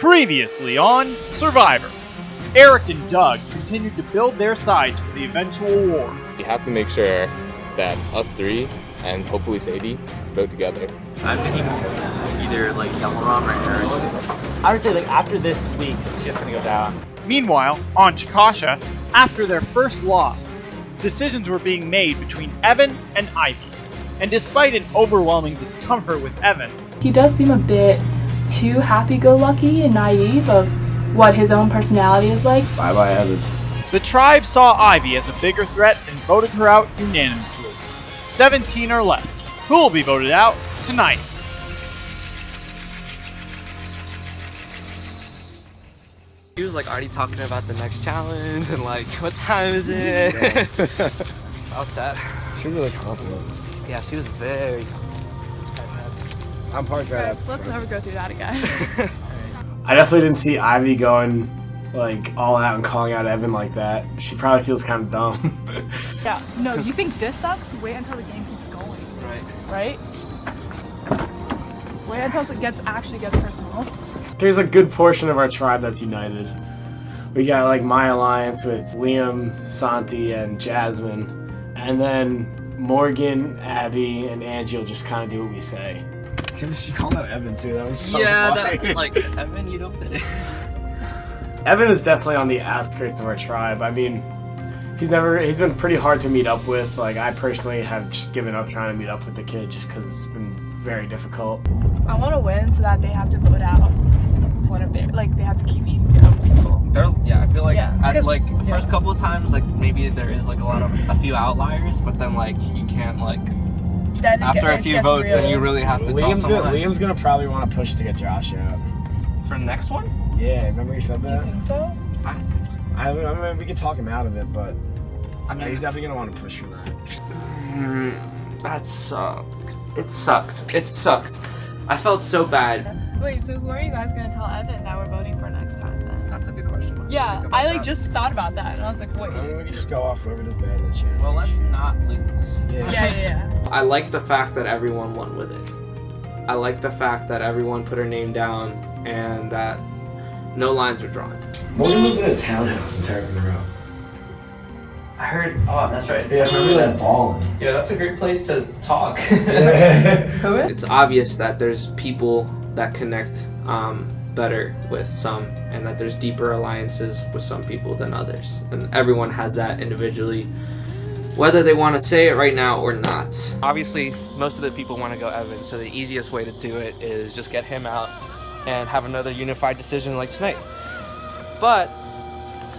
Previously on Survivor, Eric and Doug continued to build their sides for the eventual war. We have to make sure that us three and hopefully Sadie vote together. I'm thinking either like Yellow or Eric. I would say after this week, shit's gonna go down. Meanwhile, on Chakasha, after their first loss, decisions were being made between Evan and Ivy. And despite an overwhelming discomfort with Evan, he does seem a bit too happy-go-lucky and naive of what his own personality is like. Bye-bye, Evan. The tribe saw Ivy as a bigger threat and voted her out unanimously. 17 are left, who will be voted out tonight. He was already talking about the next challenge and what time is it? I was sad. She was really confident. Yeah, she was very. I'm part Guys, let's never go through that again. I definitely didn't see Ivy going all out and calling out Evan like that. She probably feels kind of dumb. Yeah, no, you think this sucks? Wait until the game keeps going. Right? Wait until it actually gets personal. There's a good portion of our tribe that's united. We got my alliance with Liam, Santi, and Jasmine. And then Morgan, Abby, and Angie will just kind of do what we say. She called out Evan too, that was so funny. Evan, you don't fit it. Evan is definitely on the outskirts of our tribe. I mean, he's been pretty hard to meet up with. I personally have just given up trying to meet up with the kid just because it's been very difficult. I want to win so that they have to vote out one of their, they have to keep eating their own people. I feel at first couple of times, maybe there is a few outliers, but then you can't after a few votes, then you really have to draw someone. Liam's gonna probably want to push to get Josh out. For the next one? Yeah, remember he said that? Do you think so? I don't think so. I mean, we could talk him out of it, but he's definitely gonna want to push for that. That sucked. It sucked. I felt so bad. Wait, so who are you guys going to tell Evan that we're voting for next time then? That's a good question. Yeah, I just thought about that and I was like, wait. I mean, we could just go off whoever does bad in the challenge. Well, let's not lose. Yeah. I like the fact that everyone won with it. I like the fact that everyone put her name down and that no lines were drawn. Morgan lives in a townhouse in Terra Monroe. I heard. Oh, that's right. Yeah, I remember that balling. Yeah, that's a great place to talk. It's obvious that there's people that connect better with some, and that there's deeper alliances with some people than others. And everyone has that individually, whether they want to say it right now or not. Obviously, most of the people want to go Evan, so the easiest way to do it is just get him out and have another unified decision like tonight. But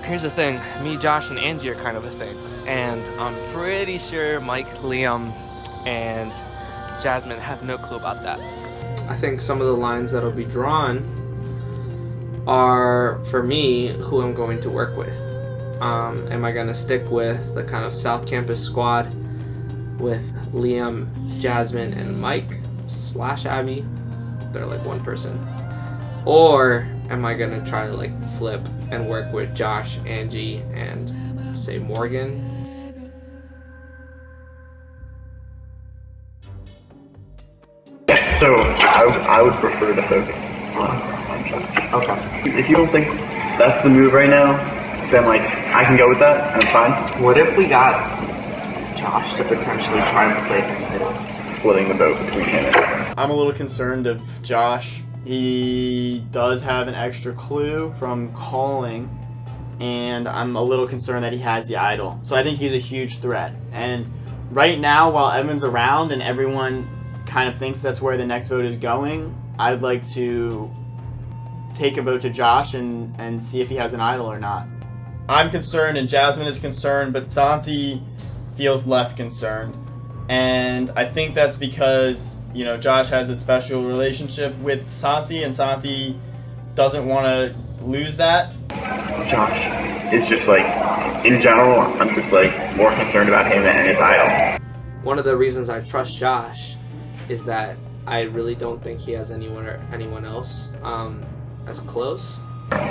here's the thing, me, Josh, and Angie are kind of a thing, and I'm pretty sure Mike, Liam, and Jasmine have no clue about that. I think some of the lines that'll be drawn are, for me, who I'm going to work with. Am I going to stick with the kind of South Campus squad with Liam, Jasmine, and Mike / Abby? They're one person. Or am I going to try to flip and work with Josh, Angie, and say Morgan? So I would prefer to focus on Josh. Okay. If you don't think that's the move right now, then I can go with that, and it's fine. What if we got Josh to potentially try and play in the middle? Splitting the vote between him and her. I'm a little concerned of Josh. He does have an extra clue from calling, and I'm a little concerned that he has the idol. So I think he's a huge threat. And right now, while Evan's around and everyone kind of thinks that's where the next vote is going, I'd like to take a vote to Josh and see if he has an idol or not. I'm concerned and Jasmine is concerned, but Santi feels less concerned. And I think that's because, Josh has a special relationship with Santi, and Santi doesn't want to lose that. Josh is just in general, I'm just more concerned about him and his idol. One of the reasons I trust Josh is that I really don't think he has anyone else as close.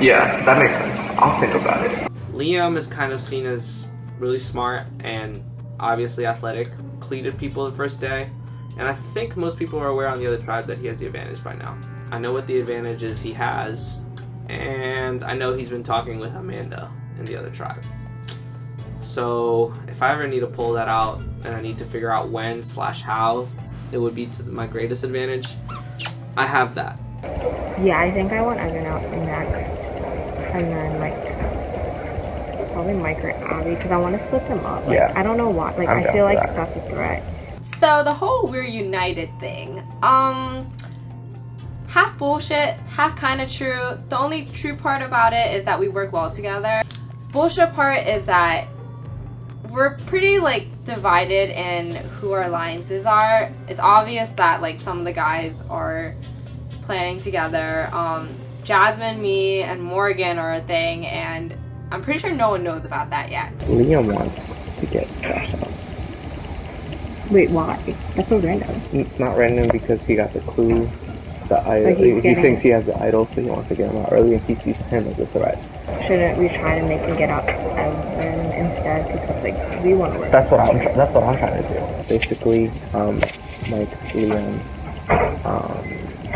Yeah, that makes sense. I'll think about it. Liam is kind of seen as really smart and obviously athletic. Cleated people the first day, and I think most people are aware on the other tribe that he has the advantage by now. I know what the advantages he has, and I know he's been talking with Amanda and the other tribe. So if I ever need to pull that out and I need to figure out when/how it would be to my greatest advantage, I have that. Yeah, I think I want Evan out next, and then probably Mike or Abby, because I want to split them up. I don't know why. I feel like that's a threat. So the whole "we're united" thing, half bullshit, half kind of true. The only true part about it is that we work well together. Bullshit part is that we're pretty divided in who our alliances are. It's obvious that some of the guys are planning together. Jasmine, me, and Morgan are a thing, and I'm pretty sure no one knows about that yet. Liam wants to get Josh out. Wait, why? That's so random. It's not random because he got the clue. The idol. He thinks he has the idol, so he wants to get him out early, and he sees him as a threat. Shouldn't we try to make him get out Evan instead? Because we want to work. That's what I'm trying to do. Basically, Mike, Liam,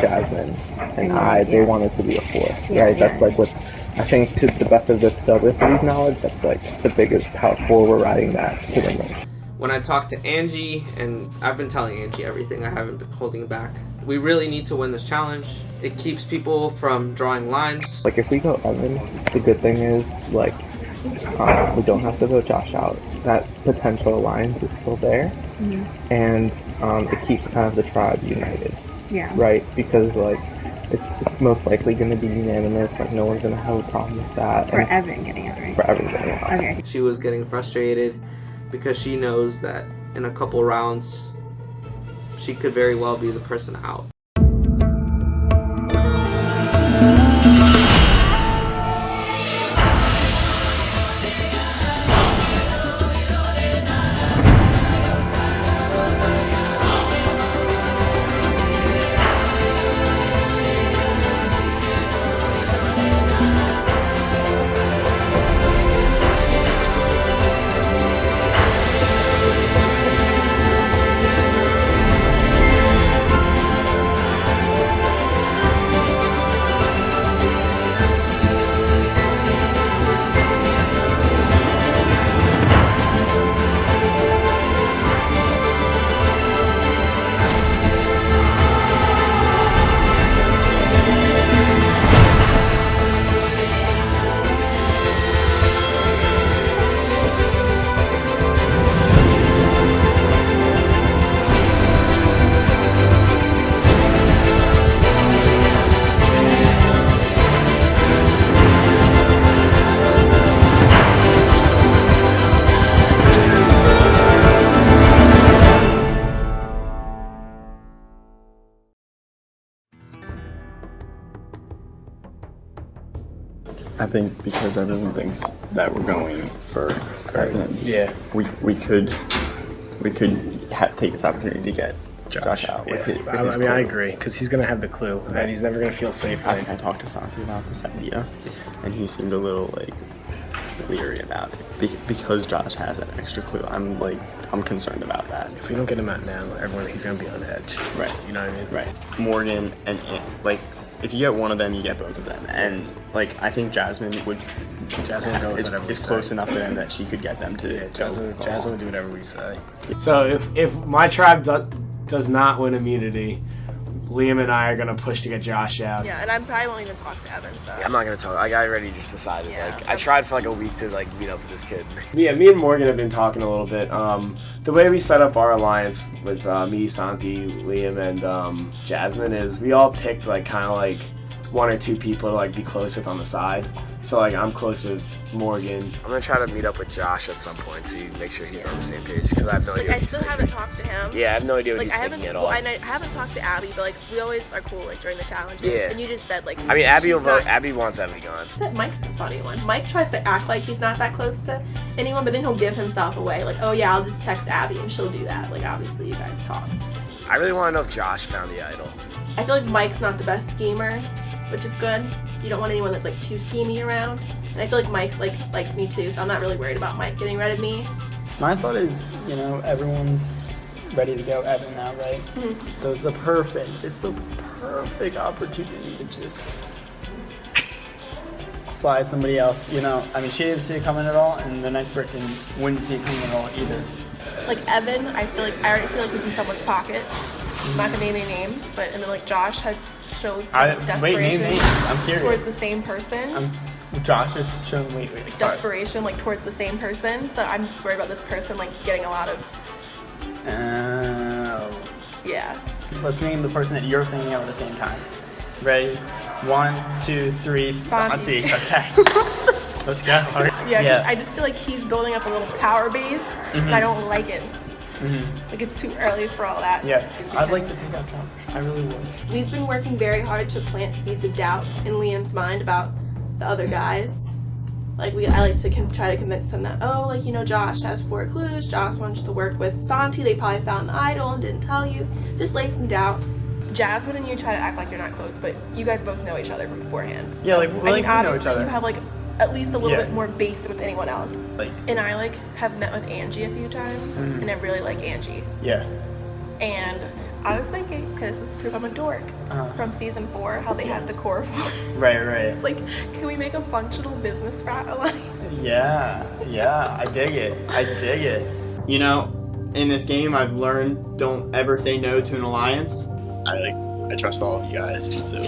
Jasmine, and they wanted to be a fourth. Right? That's what I think, to the best of the other three's knowledge, that's the biggest how we're riding that to the most. When I talked to Angie, and I've been telling Angie everything, I haven't been holding back. We really need to win this challenge. It keeps people from drawing lines. If we go Evan, the good thing is we don't have to vote Josh out. That potential alliance is still there, and it keeps kind of the tribe united. Yeah. Right, because it's most likely going to be unanimous. No one's going to have a problem with that. For Evan getting it, right? For Evan getting it. Okay. She was getting frustrated because she knows that in a couple rounds, she could very well be the person out. I think because everyone thinks that we're going for Evan, we could take this opportunity to get Josh out. With his clue. I agree, because he's going to have the clue, and he's never going to feel safe. I talked to Santi about this idea, and he seemed a little leery about it. Because Josh has that extra clue, I'm concerned about that. If we don't get him out now, he's going to be on edge. Right. You know what I mean? Right. Morgan and if you get one of them, you get both of them. And I think Jasmine is close enough to them that she could get them to. Jasmine would do whatever we say. So if my tribe does not win immunity, Liam and I are gonna push to get Josh out. Yeah, and I probably won't even talk to Evan. So. Yeah, I'm not gonna talk. I already just decided. Yeah. I tried for a week to meet up with this kid. Yeah, me and Morgan have been talking a little bit. The way we set up our alliance with me, Santi, Liam, and Jasmine is we all picked one or two people to be close with on the side. So I'm close with Morgan. I'm gonna try to meet up with Josh at some point, make sure he's on the same page, because I have no idea. I still haven't talked to him. Yeah, I have no idea what he's thinking at all. Well, I haven't talked to Abby, but we always are cool during the challenges. Yeah. And you just said I mean, Abby will vote. Abby wants Abby gone. Mike's a funny one. Mike tries to act like he's not that close to anyone, but then he'll give himself away. Oh yeah, I'll just text Abby and she'll do that. Obviously you guys talk. I really want to know if Josh found the idol. I feel like Mike's not the best schemer, which is good. You don't want anyone that's too schemy around. And I feel like Mike's like me too, so I'm not really worried about Mike getting rid of me. My thought is, everyone's ready to go Evan now, right? Mm-hmm. So it's the perfect opportunity to just slide somebody else, you know. I mean, she didn't see it coming at all, and the next person wouldn't see it coming at all either. Like Evan, I already feel like he's in someone's pocket. I'm not gonna name any names, but and then like Josh has showed some desperation. Wait, name names. I'm curious. Towards the same person. Josh has shown Desperation, like towards the same person. So I'm just worried about this person like getting a lot of. Yeah. Let's name the person that you're thinking of at the same time. Ready? 1, 2, 3. Santi. Okay. Let's go. Yeah. I just feel like he's building up a little power base, and I don't like it. Like it's too early for all that. Yeah. I'd like to take out Josh. I really would. We've been working very hard to plant seeds of doubt in Liam's mind about the other guys. Like I like to try to convince him that, oh, like, you know, Josh has 4 clues. Josh wants to work with Santi. They probably found the idol and didn't tell you. Just lay some doubt. Jasmine and you try to act like you're not close, but you guys both know each other from beforehand. Yeah, like we know each other. You have like at least a little bit more base with anyone else. And I like have met with Angie a few times, and I really like Angie. Yeah. And I was thinking, because this is proof I'm a dork, from season 4, how they had the core. Right. It's like, can we make a functional business frat alliance? Yeah, I dig it. You know, in this game, I've learned don't ever say no to an alliance. I trust all of you guys, and so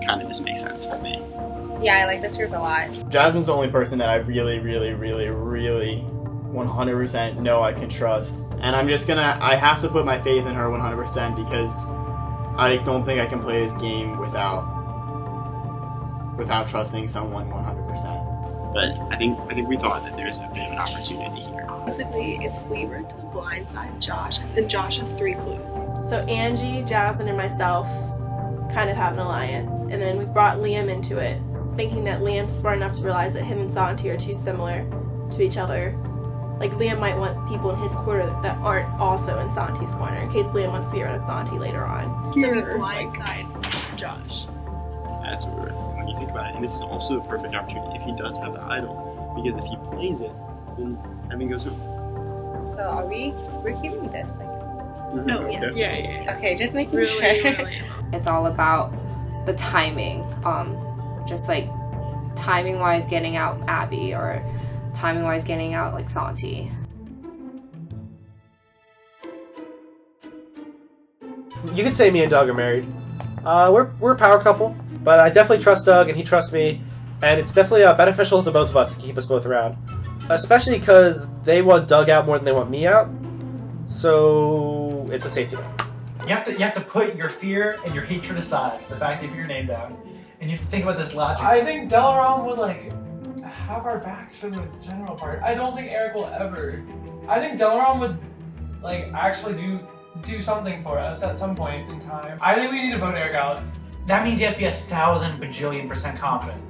kind of just makes sense for me. Yeah, I like this group a lot. Jasmine's the only person that I really 100% know I can trust. And I have to put my faith in her 100% because I don't think I can play this game without trusting someone 100%. But I think we thought that there's a bit of an opportunity here. Basically, if we were to blindside Josh, then Josh has 3 clues. So Angie, Jasmine, and myself kind of have an alliance. And then we brought Liam into it, thinking that Liam's smart enough to realize that him and Santi are too similar to each other. Like, Liam might want people in his corner that aren't also in Santi's corner, in case Liam wants to be around Santi later on. So we blindside Josh. That's what we're thinking when you think about it. And this is also a perfect opportunity if he does have the idol. Because if he plays it, then Evan goes home. So we're keeping this? Oh, yeah. Okay, just making sure. Really. It's all about the timing. Just like timing-wise getting out Abby, or timing-wise getting out like Santi. You could say me and Doug are married. We're a power couple, but I definitely trust Doug and he trusts me, and it's definitely beneficial to both of us to keep us both around. Especially because they want Doug out more than they want me out, so it's a safety net. You have to put your fear and your hatred aside. The fact that you're named out, and you have to think about this logic. I think Delaram would have our backs for the general part. I don't think Eric will ever. I think Delaram would actually do something for us at some point in time. I think we need to vote Eric out. That means you have to be 1,000 bajillion% confident.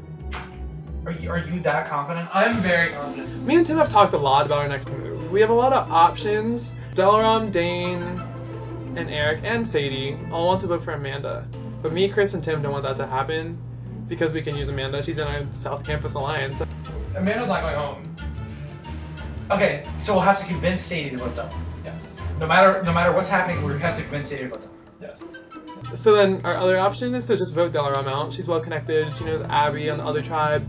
Are you that confident? I'm very confident. Me and Tim have talked a lot about our next move. We have a lot of options. Delaram, Dane, and Eric, and Sadie all want to vote for Amanda. But me, Chris, and Tim don't want that to happen because we can use Amanda. She's in our South Campus Alliance. Amanda's not going home. Okay, so we'll have to convince Sadie to vote Delaram. Yes. No matter what's happening, we have to convince Sadie to vote Delaram. Yes. So then our other option is to just vote Delaram out. She's well connected. She knows Abby on the other tribe,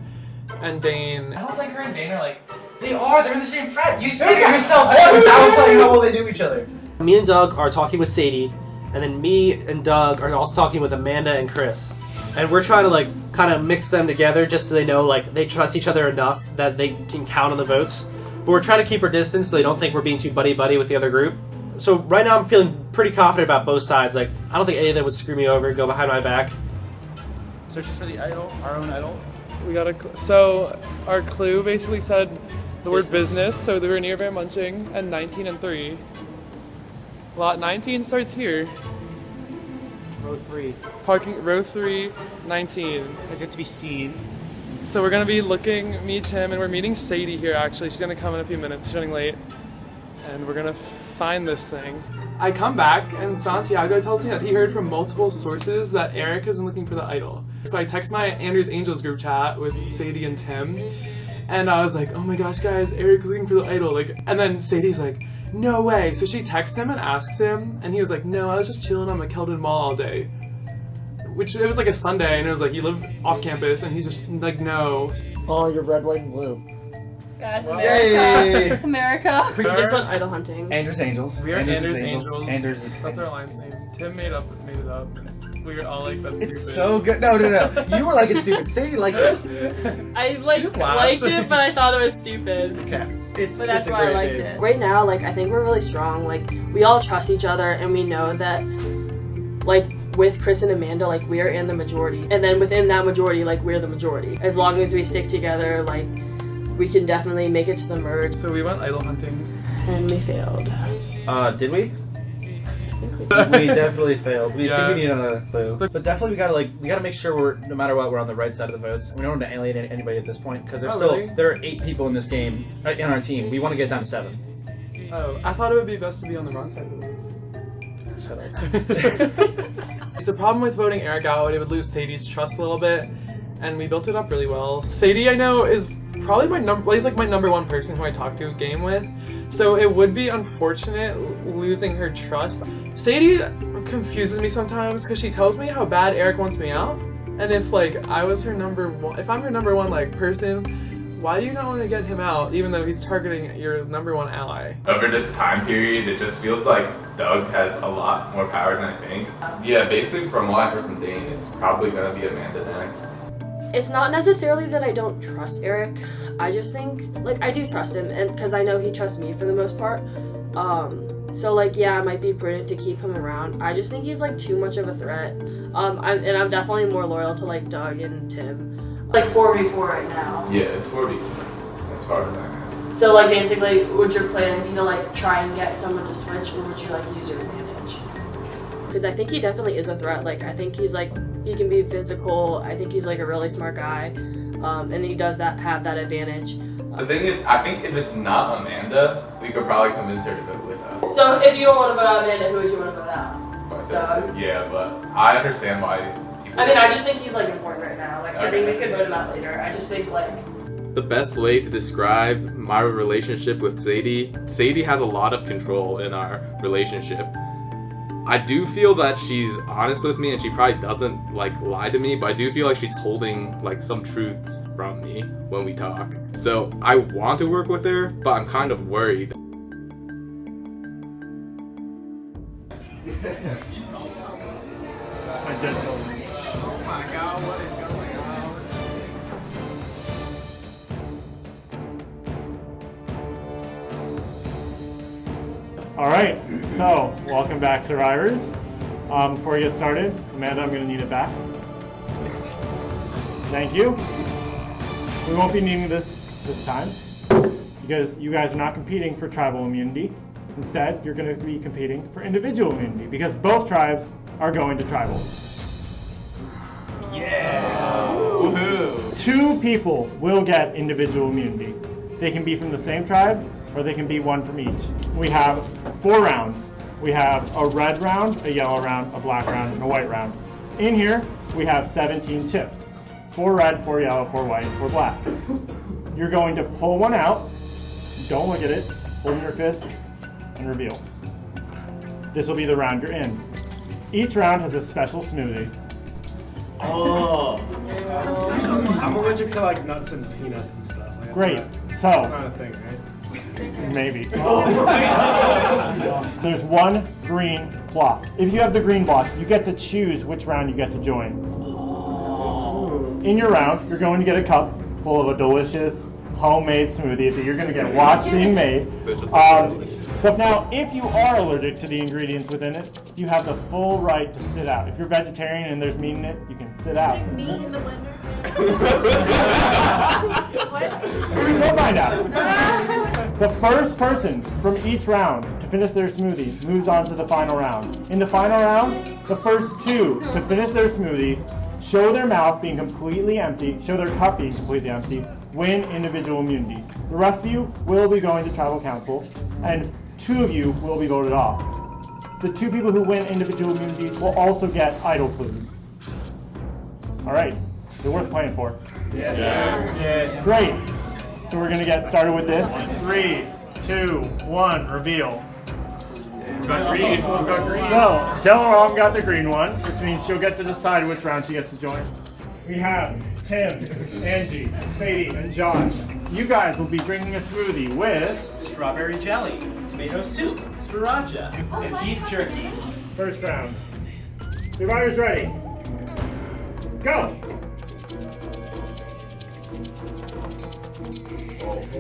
and Dane. I don't think her and Dane are They are. They're in the same frat. You said it yourself. Downplaying how well they knew each other. Me and Doug are talking with Sadie, and then me and Doug are also talking with Amanda and Chris. And we're trying to kind of mix them together just so they know they trust each other enough that they can count on the votes. But we're trying to keep our distance so they don't think we're being too buddy-buddy with the other group. So right now I'm feeling pretty confident about both sides. I don't think any of them would screw me over, go behind my back. Searches for the idol, our own idol. We got so our clue basically said the word business, so they were near Van Munching, and 19 and 3. Lot 19 starts here. Row 3. Parking, row 3, 19. Has yet to be seen. So we're gonna be looking, me, Tim, and we're meeting Sadie here actually. She's gonna come in a few minutes, she's running late. And we're gonna find this thing. I come back and Santiago tells me that he heard from multiple sources that Eric has been looking for the idol. So I text my Andrews Angels group chat with Sadie and Tim, and I was like, oh my gosh guys, Eric is looking for the idol. And then Sadie's like, no way. So she texts him and asks him, and he was like, no, I was just chilling on McKeldin Mall all day. which it was like a Sunday, and it was like, you live off campus, and he's just like, no. Oh, you're red, white, and blue. Guys, Yay! America. America. We just went idol hunting. Anders Angels. We are Anders Angels. Anders. That's our alliance name. Tim made it up. We were all like, that's It's stupid. so good. No. You were like, it's stupid. Sadie liked it. I liked it, but I thought it was stupid. Okay. But that's why I liked it. Right now, like, I think we're really strong. Like, we all trust each other, and we know that, like, with Chris and Amanda, like, we're in the majority. And then within that majority, like, we're the majority. As long as we stick together, like, we can definitely make it to the merge. So we went idol hunting. And we failed. Did we? We definitely failed. We think we need another clue. But definitely we gotta make sure no matter what, we're on the right side of the votes. We don't want to alienate anybody at this point, because there are 8 people in this game, in our team. We want to get down to 7. Oh, I thought it would be best to be on the wrong side of the votes. Shut up. The problem with voting Eric out, it would lose Sadie's trust a little bit, and we built it up really well. Sadie, I know, is probably he's like my number 1 person who I talk to game with, so it would be unfortunate losing her trust. Sadie confuses me sometimes because she tells me how bad Eric wants me out, and if like I was her number 1, if I'm her number 1 like person, why do you not want to get him out even though he's targeting your number 1 ally? Over this time period, it just feels like Doug has a lot more power than I think. Yeah, basically from what I heard from Dane, it's probably gonna be Amanda next. It's not necessarily that I don't trust Eric. I just think, like, I do trust him, and because I know he trusts me for the most part. So like, yeah, it might be prudent to keep him around. I just think he's like too much of a threat. I'm definitely more loyal to like Doug and Tim. Like 4v4 right now. Yeah, it's 4v4 as far as I know. So like basically, would your plan be to like try and get someone to switch, or would you like use your advantage? Because I think he definitely is a threat. Like I think he's like, he can be physical. I think he's like a really smart guy, and he does have that advantage. The thing is, I think if it's not Amanda, we could probably convince her to vote with us. So if you don't want to vote out Amanda, who would you want to vote out? Doug? Yeah, but I understand why people... I mean, I just think he's like important right now. Like I think we could vote him out later. I just think like... The best way to describe my relationship with Sadie has a lot of control in our relationship. I do feel that she's honest with me and she probably doesn't like lie to me, but I do feel like she's holding like some truths from me when we talk. So I want to work with her, but I'm kind of worried. Oh my god, what is going on? Alright, so welcome back, survivors. Before we get started, Amanda, I'm going to need it back. Thank you. We won't be needing this time because you guys are not competing for tribal immunity. Instead, you're going to be competing for individual immunity because both tribes are going to tribal. Yeah! Woohoo! 2 people will get individual immunity. They can be from the same tribe, or they can be 1 from each. We have 4 rounds. We have a red round, a yellow round, a black round, and a white round. In here, we have 17 chips. 4 red, 4 yellow, 4 white, 4 black. You're going to pull one out, don't look at it, hold in your fist, and reveal. This will be the round you're in. Each round has a special smoothie. Oh! I'm allergic to like nuts and peanuts and stuff. Like, Great. That's So, not a thing, right? maybe. There's 1 green block. If you have the green block, you get to choose which round you get to join. In your round, you're going to get a cup full of a delicious homemade smoothie that you're going to get watched being made. But now, if you are allergic to the ingredients within it, you have the full right to sit out. If you're vegetarian and there's meat in it, you can sit out. Meat in the blender? We'll find out. The first person from each round to finish their smoothie moves on to the final round. In the final round, the first 2 to finish their smoothie, show their mouth being completely empty, show their cup being completely empty, win individual immunity. The rest of you will be going to tribal council, and 2 of you will be voted off. The 2 people who win individual immunity will also get idol clues. Alright, they're worth playing for. Yeah. Great. So we're going to get started with this. 3, 2, 1, reveal. got green. So, Delarom got the green one, which means she'll get to decide which round she gets to join. We have Tim, Angie, Sadie, and Josh. You guys will be drinking a smoothie with Strawberry jelly, tomato soup, sriracha, and beef jerky. first round. Survivors ready. Go!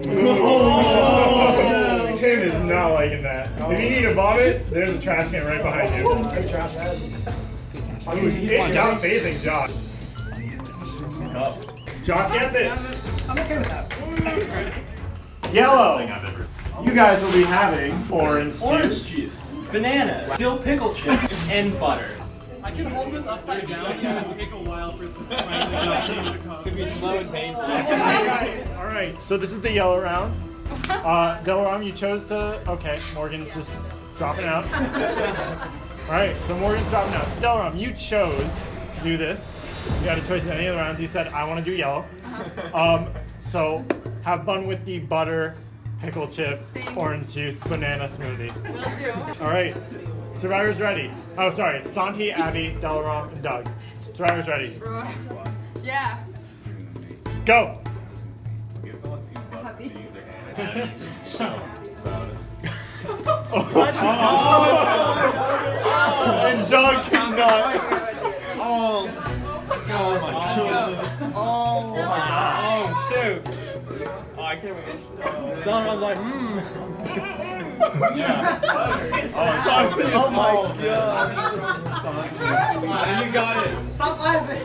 Oh. Tim is not liking that. If you need to vomit, there's a trash can right behind you. It's down facing Josh. Josh gets it. I'm okay with that. Yellow. You guys will be having orange juice, banana, dill pickle chips, and butter. I can hold this upside down. It's gonna take a while for it to finally come. It's gonna be slow and painful. All right, so this is the yellow round. Delarom, you chose to. Okay, Morgan's just dropping out. All right, so Morgan's dropping out. So Delarom, you chose to do this. You had a choice in any of the rounds. You said, I want to do yellow. So have fun with the butter, pickle chip, orange juice, banana smoothie. Will do. All right, survivors ready. Oh, sorry, Santi, Abby, Delarom, and Doug. Survivors ready. Yeah. Go. And Doug cannot. Oh my god. Oh my god. Oh shoot. Oh, I can't wait. Donald's like, Yeah. Oh my god. You got it. Stop laughing.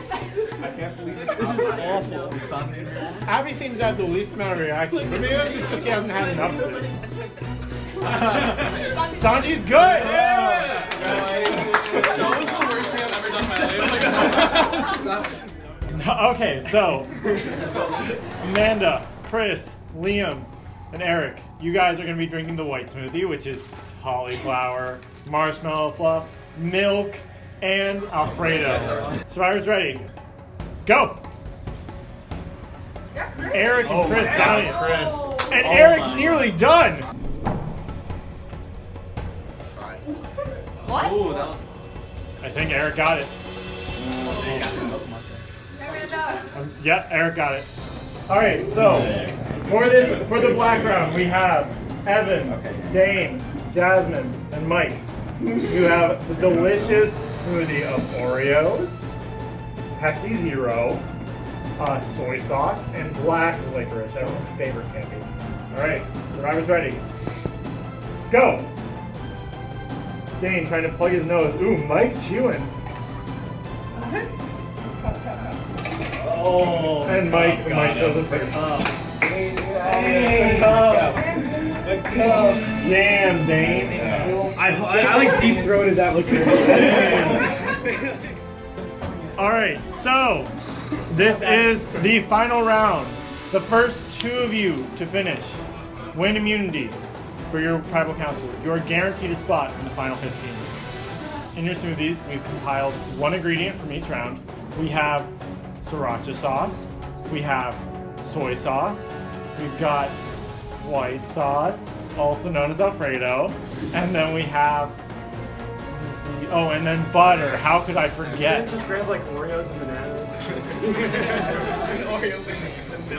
I can't believe it. This is awful. Abby seems to have the least amount of reaction, but maybe that's just because she hasn't had enough of it. Sanji's good! Yeah! That was the worst thing I've ever done in my life. Okay, so Amanda, Chris, Liam, and Eric, you guys are going to be drinking the white smoothie, which is cauliflower, marshmallow fluff, milk, and Alfredo. Survivors ready? Go! Eric and Chris down it. And Eric nearly done! What? Ooh, that was... I think Eric got it. Yeah, Eric got it. Alright, so for the black round, we have Evan, Dane, Jasmine, and Mike. You have the delicious smoothie of Oreos, Pepsi Zero, soy sauce, and black licorice, everyone's favorite candy. Alright, survivors ready. Go! Dane trying to plug his nose. Ooh, Mike chewing. Oh. And Mike shows it first. Damn, Dane. I like deep throated that liquor. Alright, so this is the final round. The first two of you to finish win immunity for your tribal council. You are guaranteed a spot in the final 15. In your smoothies, we've compiled one ingredient from each round. We have sriracha sauce, we have soy sauce, we've got white sauce, also known as Alfredo, and then we have and then butter. How could I forget? Just grab like Oreos and bananas.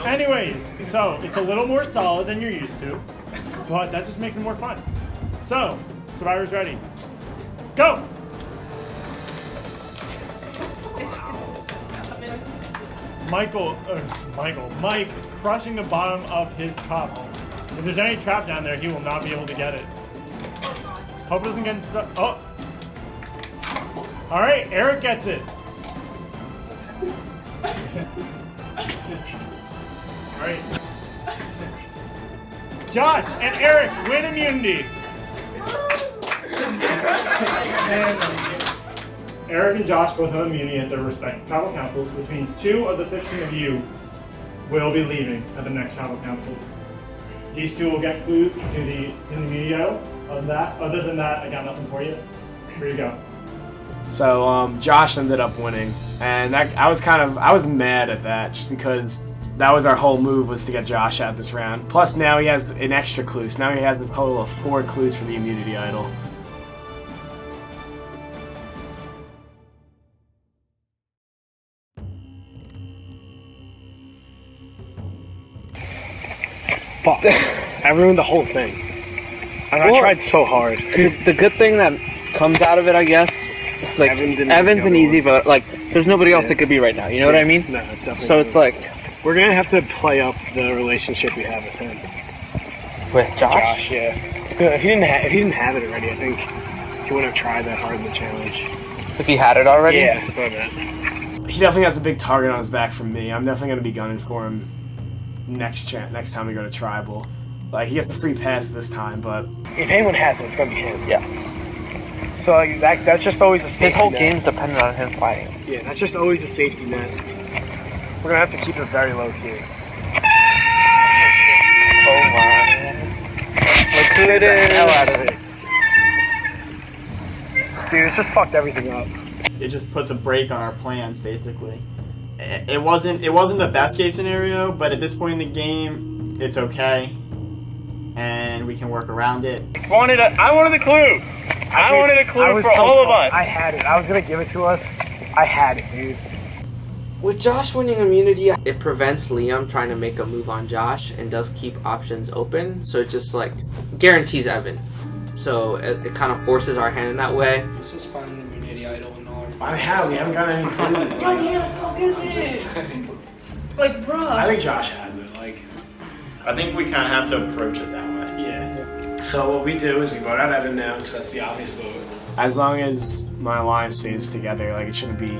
Anyways, so it's a little more solid than you're used to, but that just makes it more fun. So, survivors ready? Go! Mike crushing the bottom of his cup. If there's any trap down there, he will not be able to get it. Hope it doesn't get stuck. Oh! Alright, Eric gets it. Alright. Josh and Eric win immunity. And Eric and Josh both have immunity at their respective tribal councils, which means 2 of the 15 of you will be leaving at the next tribal council. These 2 will get clues to the immunity idol. Other than that, I got nothing for you. Here you go. So Josh ended up winning, and I was mad at that just because that was our whole move, was to get Josh out this round. Plus now he has an extra clue, so now he has a total of 4 clues for the immunity idol. fucked. I ruined the whole thing. I tried so hard. The good thing that comes out of it, I guess, like Evan's an easy vote. Like, there's nobody else that could be right now. You know what I mean? No, definitely. So it's like we're gonna have to play up the relationship we have with him. With Josh? Yeah. If he didn't have it already, I think he wouldn't have tried that hard in the challenge. If he had it already? Yeah, that's what I meant. He definitely has a big target on his back from me. I'm definitely gonna be gunning for him next time we go to tribal. Like, he gets a free pass this time, but if anyone has it, it's gonna be him. Yes. So like that's just always a safety His whole net. game's dependent on him fighting. Yeah, that's just always a safety net. We're gonna have to keep it very low key. Oh my. Look who it is. Hell out of it. Dude, it's just fucked everything up. It just puts a break on our plans, basically. It wasn't the best case scenario, but at this point in the game, it's okay, and we can work around it. I wanted a clue. I wanted a clue for all of us. I had it. I was gonna give it to us. I had it, dude. With Josh winning immunity, it prevents Liam trying to make a move on Josh and does keep options open. So it just like guarantees Evan. So it kind of forces our hand in that way. Let's just find an immunity idol and all our... We haven't gotten any clues. How is it? Like, bro. I think Josh has it. Like, I think we kind of have to approach it that way. yeah. So what we do is we vote out Evan now because that's the obvious vote. As long as my alliance stays together, like, it shouldn't be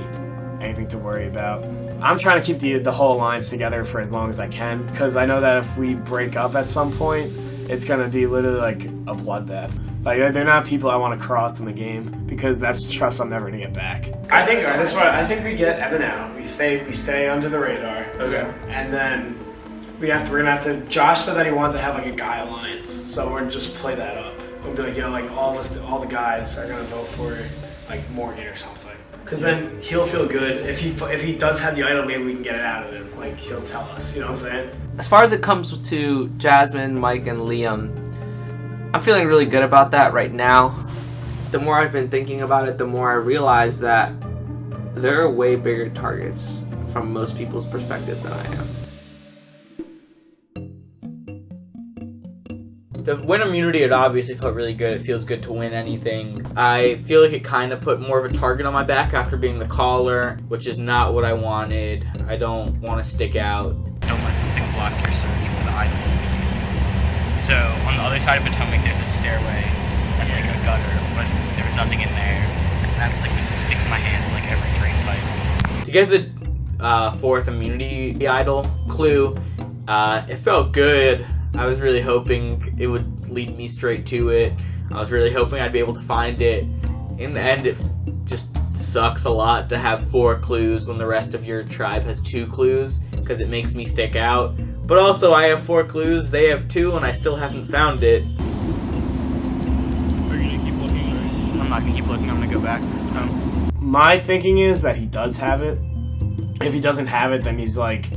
anything to worry about. I'm trying to keep the whole alliance together for as long as I can because I know that if we break up at some point, it's gonna be literally like a bloodbath. Like, they're not people I want to cross in the game because that's trust I'm never gonna get back. I think that's why I think we get Evan out. We stay under the radar. Okay. And then we're gonna have to. Josh said that he wanted to have like a guy alliance, so we're gonna just play that up. We'll be like, like all the guys are gonna vote for like Morgan or something. Because then he'll feel good if he does have the idol. Maybe we can get it out of him. Like, he'll tell us. You know what I'm saying? As far as it comes to Jasmine, Mike, and Liam, I'm feeling really good about that right now. The more I've been thinking about it, the more I realize that there are way bigger targets from most people's perspectives than I am. To win immunity, it obviously felt really good. It feels good to win anything. I feel like it kind of put more of a target on my back after being the caller, which is not what I wanted. I don't want to stick out. Don't let something block your search for the idol. So on the other side of Potomac, there's a stairway and like a gutter, but there was nothing in there. And I was like, stick to my hands like every train fight. To get the fourth immunity idol clue, it felt good. I was really hoping it would lead me straight to it. I was really hoping I'd be able to find it. In the end, it just sucks a lot to have 4 clues when the rest of your tribe has 2 clues, because it makes me stick out. But also, I have 4 clues, they have 2, and I still haven't found it. Are you gonna keep looking? Or... I'm not gonna keep looking, I'm gonna go back. My thinking is that he does have it. If he doesn't have it, then he's like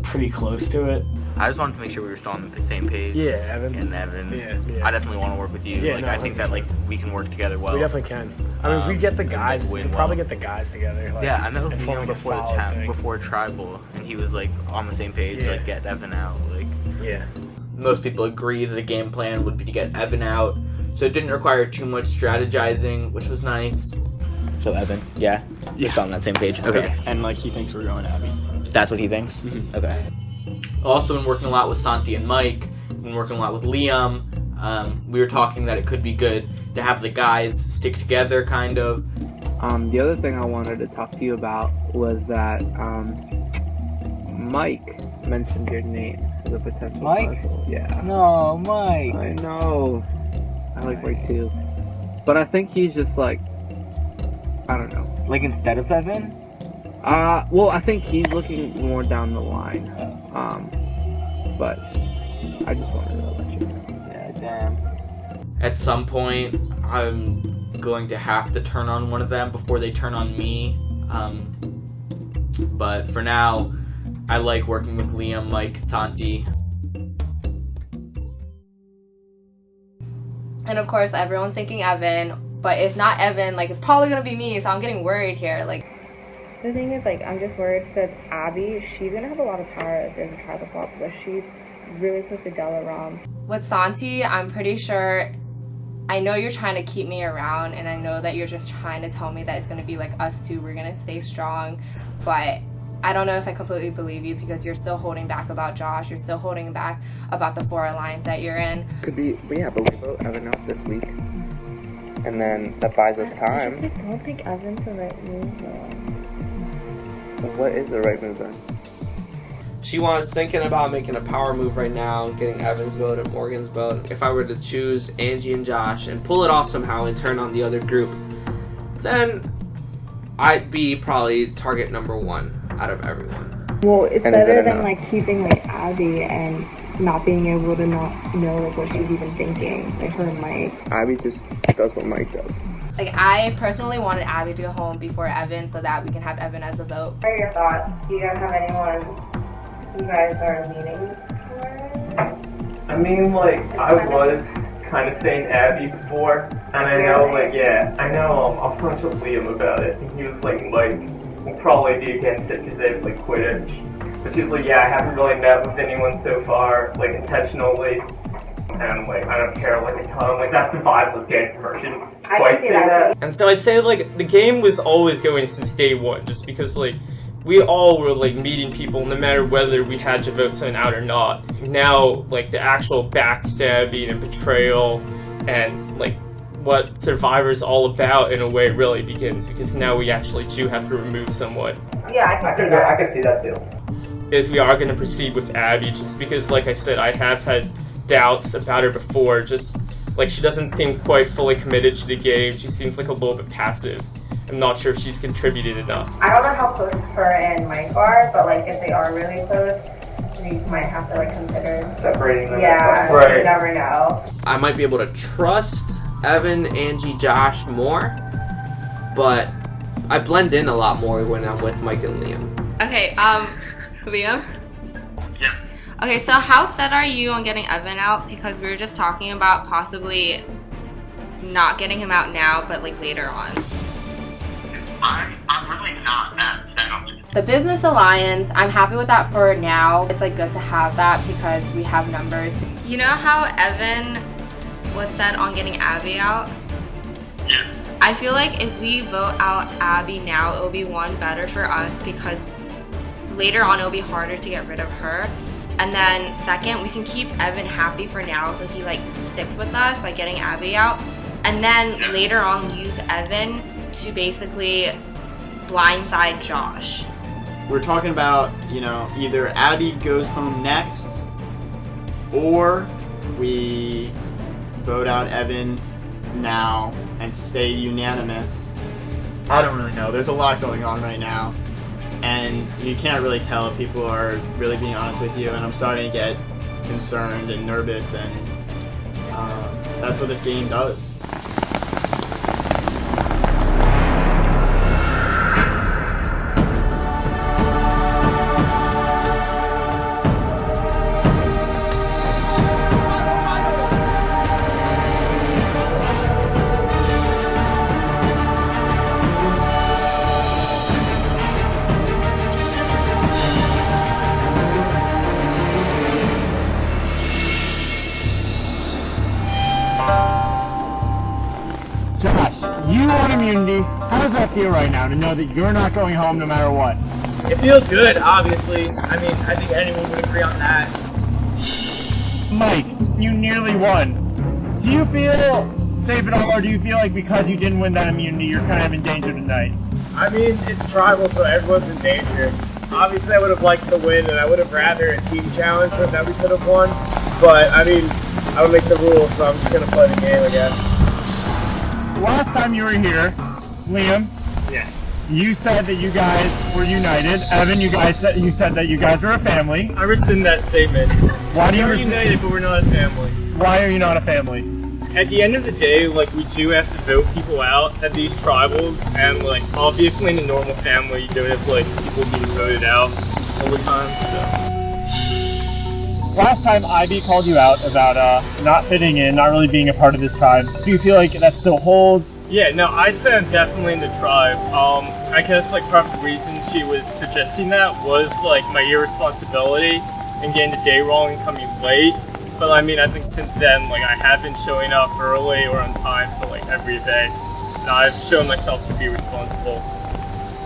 pretty close to it. I just wanted to make sure we were still on the same page. Yeah, Evan. And Evan. Yeah. I definitely want to work with you. Yeah, like, no, I think that 100%. like we can work together well. We definitely can. I mean, if we get the guys, we can probably get the guys together. Like, yeah, I know and form like a before the solid thing. before tribal, and he was like on the same page, Yeah. like get Evan out, like. Yeah. Most people agree that the game plan would be to get Evan out, so it didn't require too much strategizing, which was nice. So Evan, yeah, you're on that same page. Okay. And like he thinks we're going Abby. That's what he thinks? Okay. Also been working a lot with Santi and Mike, been working a lot with Liam. We were talking that it could be good to have the guys stick together, kind of. The other thing I wanted to talk to you about was that Mike mentioned your name as a potential puzzle. Yeah. No, Mike. I know. I like Mike too. But I think he's just like, I don't know. Like instead of Evan? Well, I think he's looking more down the line. But I just wanted to let you know. Yeah, damn. At some point, I'm going to have to turn on one of them before they turn on me. But for now, I like working with Liam, Mike, Santi. And of course, everyone's thinking Evan, but if not Evan, like, it's probably gonna be me, so I'm getting worried here. Like, the thing is, like, I'm just worried because Abby, she's gonna have a lot of power if there's a tribal swap, but she's really close to Delaram. With Santi, I'm pretty sure, I know you're trying to keep me around, and I know that you're just trying to tell me that it's going to be like us two, we're going to stay strong, but I don't know if I completely believe you because you're still holding back about Josh, you're still holding back about the 4 alliance that you're in. Could be, but yeah, but we vote Evan out this week. And then that buys us time. I don't think Evan's the right move though. What is the right move then? She was thinking about making a power move right now, getting Evan's vote and Morgan's vote. If I were to choose Angie and Josh and pull it off somehow and turn on the other group, then I'd be probably target number 1 out of everyone. Well, it's better than like keeping like Abby and not being able to not know like what she's even thinking, like her and Mike. Abby just does what Mike does. Like, I personally wanted Abby to go home before Evan so that we can have Evan as a vote. What are your thoughts? Do you guys have anyone you guys are leaning towards? I mean, like, I was kind of saying Abby before, and I know, like, yeah, I know, I'll talk to Liam about it, and he was like, Mike will probably be against it because they have, like, Quidditch. But she was like, yeah, I haven't really met with anyone so far, like, intentionally. And I'm like, I don't care, like, a ton. Like, that's the vibe I was getting from her. She didn't quite say that. And so I'd say, like, the game was always going since day 1, just because, like, we all were, like, meeting people no matter whether we had to vote someone out or not. Now, like, the actual backstabbing and betrayal and, like, what Survivor's all about in a way really begins, because now we actually do have to remove someone. Yeah, I can see that too. Is we are going to proceed with Abby, just because, like I said, I have had doubts about her before, just like she doesn't seem quite fully committed to the game. She seems like a little bit passive. I'm not sure if she's contributed enough. I don't know how close her and Mike are, but like if they are really close, we might have to like consider separating them. Yeah, right. You never know. I might be able to trust Evan, Angie, Josh more, but I blend in a lot more when I'm with Mike and Liam. Okay, Liam? Yeah. Okay, so how set are you on getting Evan out? Because we were just talking about possibly not getting him out now, but like later on. I'm really not that set on it. The business alliance, I'm happy with that for now. It's like good to have that because we have numbers. You know how Evan was set on getting Abby out? Yeah. I feel like if we vote out Abby now, it'll be one better for us because later on it'll be harder to get rid of her. And then second, we can keep Evan happy for now so he like sticks with us by getting Abby out. And then later on use Evan to basically blindside Josh. We're talking about, you know, either Abby goes home next or we vote out Evan now and stay unanimous. I don't really know. There's a lot going on right now. And you can't really tell if people are really being honest with you, and I'm starting to get concerned and nervous, and that's what this game does. You want immunity. How does that feel right now to know that you're not going home no matter what? It feels good, obviously. I mean, I think anyone would agree on that. Mike, you nearly won. Do you feel safe at all, or do you feel like because you didn't win that immunity, you're kind of in danger tonight? I mean, it's tribal, so everyone's in danger. Obviously, I would have liked to win, and I would have rather a team challenge so that we could have won. But, I mean, I would make the rules, so I'm just going to play the game, I guess. Last time you were here, Liam, yeah, you said that you guys were united. Evan, you said that you guys were a family. I rescind that statement. Why do you We're united, but we're not a family. Why are you not a family? At the end of the day, like, we do have to vote people out at these tribals, and like, obviously in a normal family, you don't have like people being voted out all the time. So. Last time Ivy called you out about not fitting in, not really being a part of this tribe. Do you feel like that still holds? Yeah, no, I'd say I'm definitely in the tribe. I guess like part of the reason she was suggesting that was like my irresponsibility and getting the day wrong and coming late. But I mean, I think since then, like, I have been showing up early or on time for like every day, and I've shown myself to be responsible.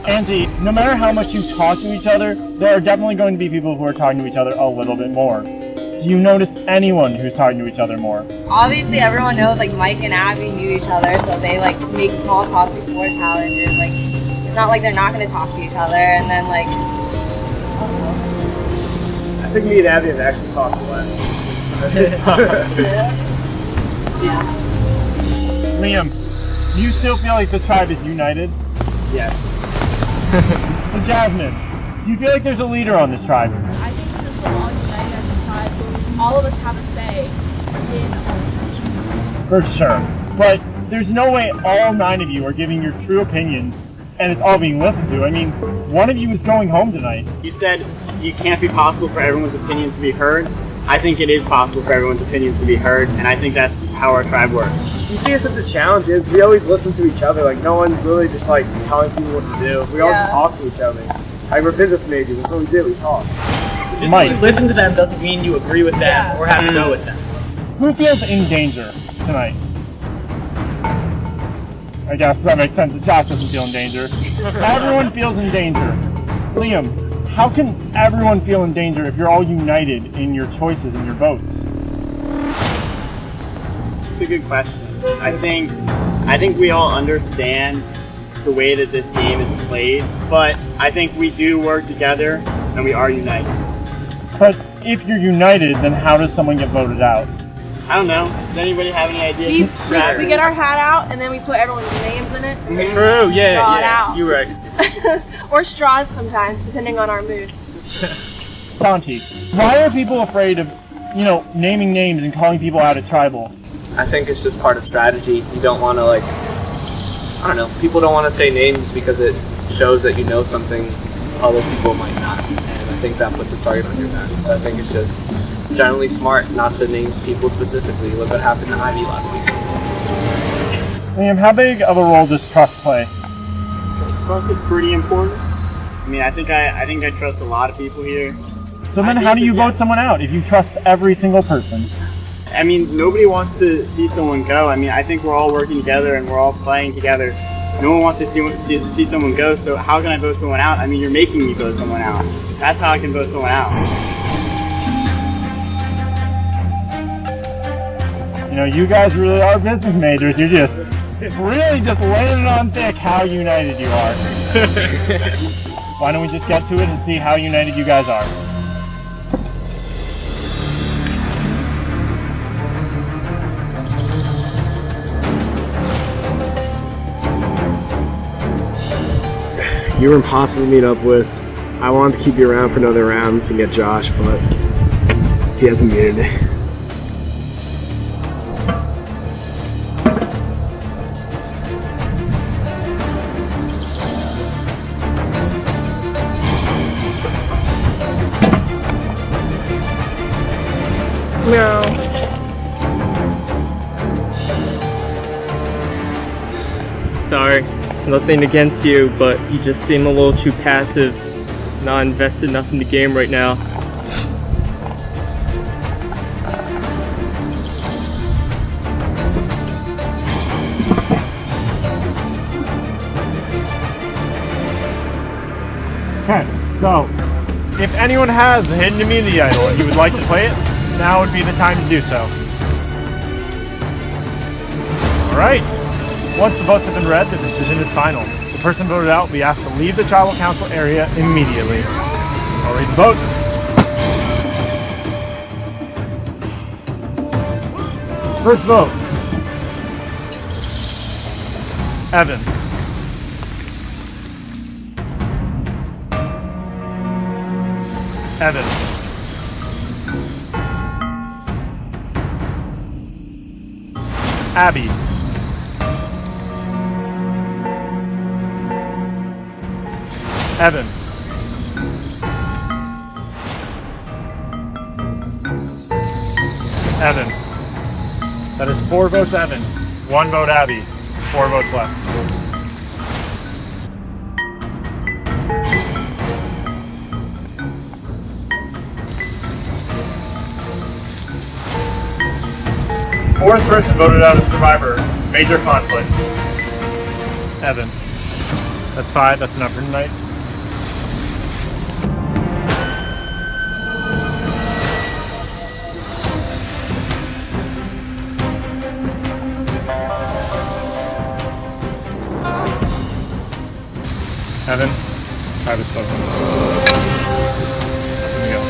Angie, no matter how much you talk to each other, there are definitely going to be people who are talking to each other a little bit more. Do you notice anyone who's talking to each other more? Obviously, everyone knows like Mike and Abby knew each other, so they like make small talk before challenges. Like, it's not like they're not going to talk to each other, and then like. I think me and Abby have actually talked less. Liam, do you still feel like the tribe is united? Yes. And Jasmine, do you feel like there's a leader on this tribe? I think since we're all united as a tribe, all of us have a say in our For sure. But there's no way all 9 of you are giving your true opinions and it's all being listened to. I mean, one of you is going home tonight. You said it can't be possible for everyone's opinions to be heard. I think it is possible for everyone's opinions to be heard, and I think that's how our tribe works. You see us at the challenges, we always listen to each other. Like, no one's really just like telling people what to do. We all just talk to each other. Like, we're business majors, that's what we do, we talk. Just because you listen to them doesn't mean you agree with them or have to go with them. Who feels in danger tonight? I guess that makes sense that Josh doesn't feel in danger. Everyone feels in danger. Liam, how can everyone feel in danger if you're all united in your choices and your votes? It's a good question. I think we all understand the way that this game is played, but I think we do work together and we are united. But if you're united, then how does someone get voted out? I don't know. Does anybody have any ideas? We get our hat out and then we put everyone's names in it. And then True, draw it out. You're right. Or straws sometimes, depending on our mood. Santi, why are people afraid of, naming names and calling people out at tribal? I think it's just part of strategy. You don't want to I don't know, people don't want to say names because it shows that you know something other people might not. And I think that puts a target on your back. So I think it's just generally smart not to name people specifically. Look what happened to Ivy last week. Liam, how big of a role does trust play? Trust is pretty important. I mean, I think I trust a lot of people here. So then how do you vote someone out if you trust every single person? I mean, nobody wants to see someone go. I mean, I think we're all working together and we're all playing together. No one wants to see someone go, so how can I vote someone out? I mean, you're making me vote someone out. That's how I can vote someone out. You guys really are business majors. You're just really just laying it on thick how united you are. Why don't we just get to it and see how united you guys are? You were impossible to meet up with. I wanted to keep you around for another round to get Josh, but he hasn't muted it. No. Sorry, it's nothing against you, but you just seem a little too passive, not invested enough in the game right now. Okay, so if anyone has a hidden immunity idol and you would like to play it, now would be the time to do so. Alright, once the votes have been read, the decision is final. The person voted out will be asked to leave the tribal council area immediately. I'll read the votes. First vote, Evan. Evan. Abby. Evan. Evan. That is 4 votes Evan, 1 vote Abby, 4 votes left. Fourth person voted out as survivor. Major conflict. Evan. That's 5. That's enough for tonight. Evan, I was spoken. Here we go.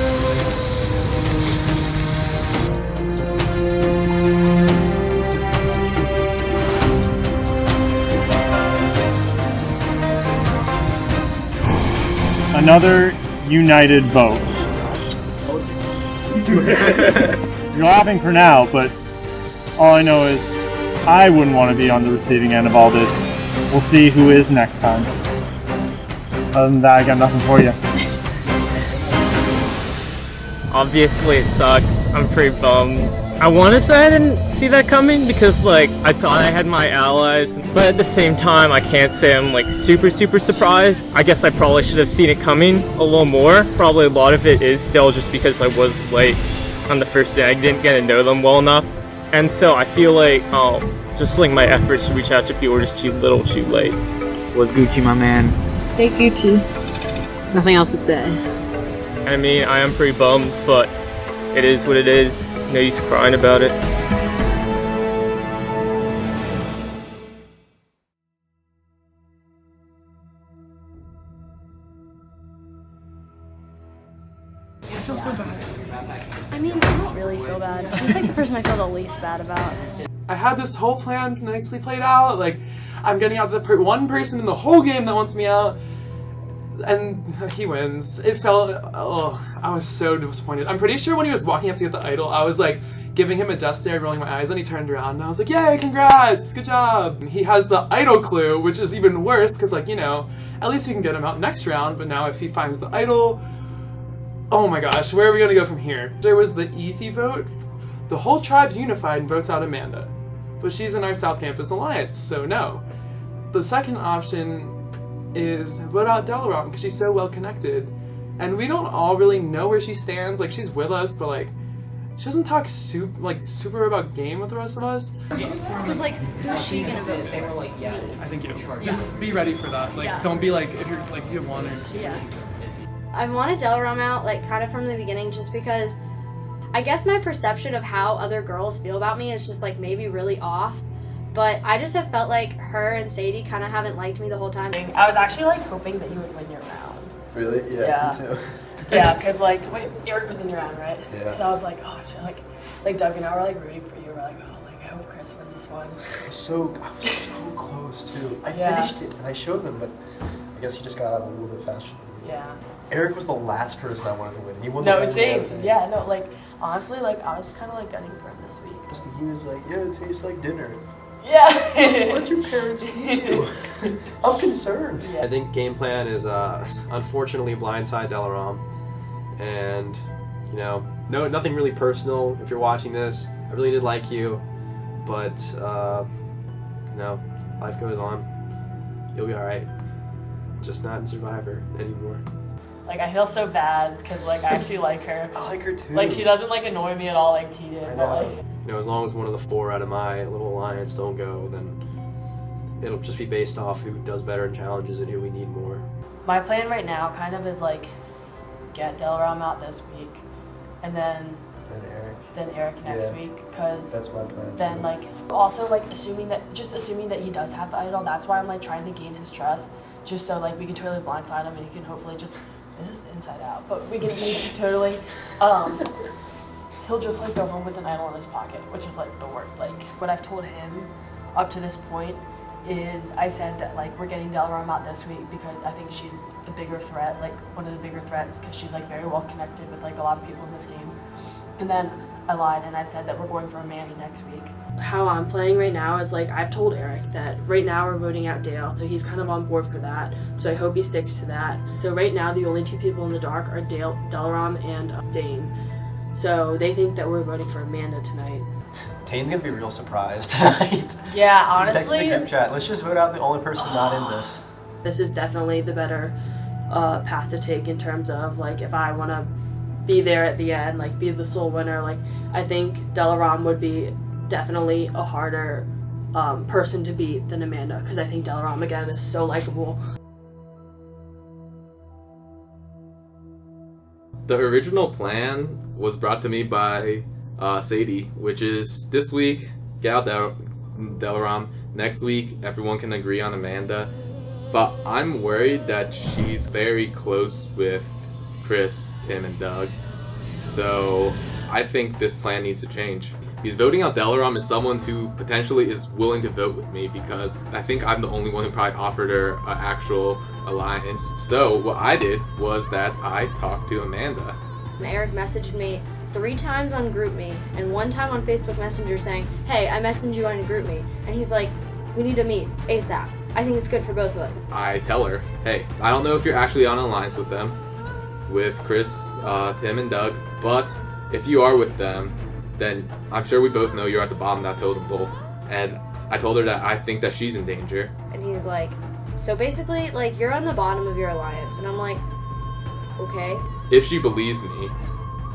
Another united vote. You're laughing for now, but all I know is I wouldn't want to be on the receiving end of all this. We'll see who is next time. Other than that, I got nothing for you. Obviously it sucks. I'm pretty bummed. I want to say I didn't see that coming because like I thought I had my allies, but at the same time I can't say I'm like super surprised. I guess I probably should have seen it coming a little more. Probably a lot of it is still just because I was late on the first day. I didn't get to know them well enough, and so I feel like just like my efforts to reach out to people were just too little too late. Was Gucci my man? Stay Gucci. There's nothing else to say. I mean, I am pretty bummed, but it is what it is. No use crying about it. I feel so bad. I mean, I don't really feel bad. She's like the person I feel the least bad about. I had this whole plan nicely played out. Like, I'm getting out the one person in the whole game that wants me out, and he wins. It felt, I was so disappointed. I'm pretty sure when he was walking up to get the idol, I was like giving him a death stare, rolling my eyes, and he turned around and I was like, yay, congrats, good job. He has the idol clue, which is even worse because, like, you know, at least we can get him out next round, but now if he finds the idol, oh my gosh, where are we gonna go from here? There was the easy vote. The whole tribe's unified and votes out Amanda, but she's in our South Campus Alliance, so no. The second option is vote out Delaram because she's so well connected, and we don't all really know where she stands. Like, she's with us, but like she doesn't talk super about game with the rest of us. Because like, who's she gonna vote for? I think you just be ready for that. Like, don't be like, if you're like you have one or two. Yeah. I wanted Delaram out like kind of from the beginning just because I guess my perception of how other girls feel about me is just like maybe really off. But I just have felt like her and Sadie kind of haven't liked me the whole time. I was actually like hoping that you would win your round. Really? Yeah. Me too. Yeah, because like, wait, Eric was in your round, right? Yeah. Because I was like, oh shit, like Doug and I were like rooting for you. We're like, oh, like I hope Chris wins this one. I was so close too. I finished it and I showed them, but I guess he just got out a little bit faster than me. Yeah. Eric was the last person I wanted to win. He won No, the it's same. Yeah, no, like honestly, like I was kind of like gunning for him this week. He was like, yeah, it tastes like dinner. Yeah. What's your parents do? I'm concerned. I think game plan is unfortunately blindside Delaram, and you know, nothing really personal. If you're watching this, I really did like you, but you know, life goes on. You'll be all right. Just not in Survivor anymore. Like I feel so bad because like I actually like her. I like her too. Like she doesn't like annoy me at all like T did. But like, you know, as long as one of the 4 out of my little alliance don't go, then it'll just be based off who does better in challenges and who we need more. my plan right now kind of is like get Delaram out this week, and then Eric next week, because that's my plan. Then too. like also like assuming that he does have the idol, that's why I'm like trying to gain his trust, just so like we can totally blindside him and he can hopefully just, this is inside out, but we can totally he'll just like go home with an idol in his pocket, which is like the worst. Like what I've told him up to this point is I said that like we're getting Delaram out this week because I think she's a bigger threat, like one of the bigger threats, because she's like very well connected with like a lot of people in this game. And then I lied and I said that we're going for Amanda next week. How I'm playing right now is like I've told Eric that right now we're voting out Dale, so he's kind of on board for that. So I hope he sticks to that. So right now the only two people in the dark are Delaram and Dane. So they think that we're voting for Amanda tonight. Tane's gonna be real surprised tonight. Yeah, honestly. Text the group chat. Let's just vote out the only person not in this. This is definitely the better path to take in terms of like if I want to be there at the end, like be the sole winner. Like I think Delaram would be definitely a harder person to beat than Amanda, because I think Delaram again is so likable. The original plan was brought to me by Sadie, which is this week, get out Delaram. Next week, everyone can agree on Amanda. But I'm worried that she's very close with Chris, Tim, and Doug. So I think this plan needs to change. Because voting out Delaram is someone who potentially is willing to vote with me, because I think I'm the only one who probably offered her an actual alliance. So what I did was that I talked to Amanda. And Eric messaged me 3 times on GroupMe and 1 time on Facebook Messenger saying, hey, I messaged you on GroupMe. And he's like, we need to meet ASAP. I think it's good for both of us. I tell her, hey, I don't know if you're actually on an alliance with them, with Chris, Tim, and Doug, but if you are with them, then I'm sure we both know you're at the bottom of that totem pole. And I told her that I think that she's in danger. And he's like, so basically, like, you're on the bottom of your alliance. And I'm like, okay. If she believes me,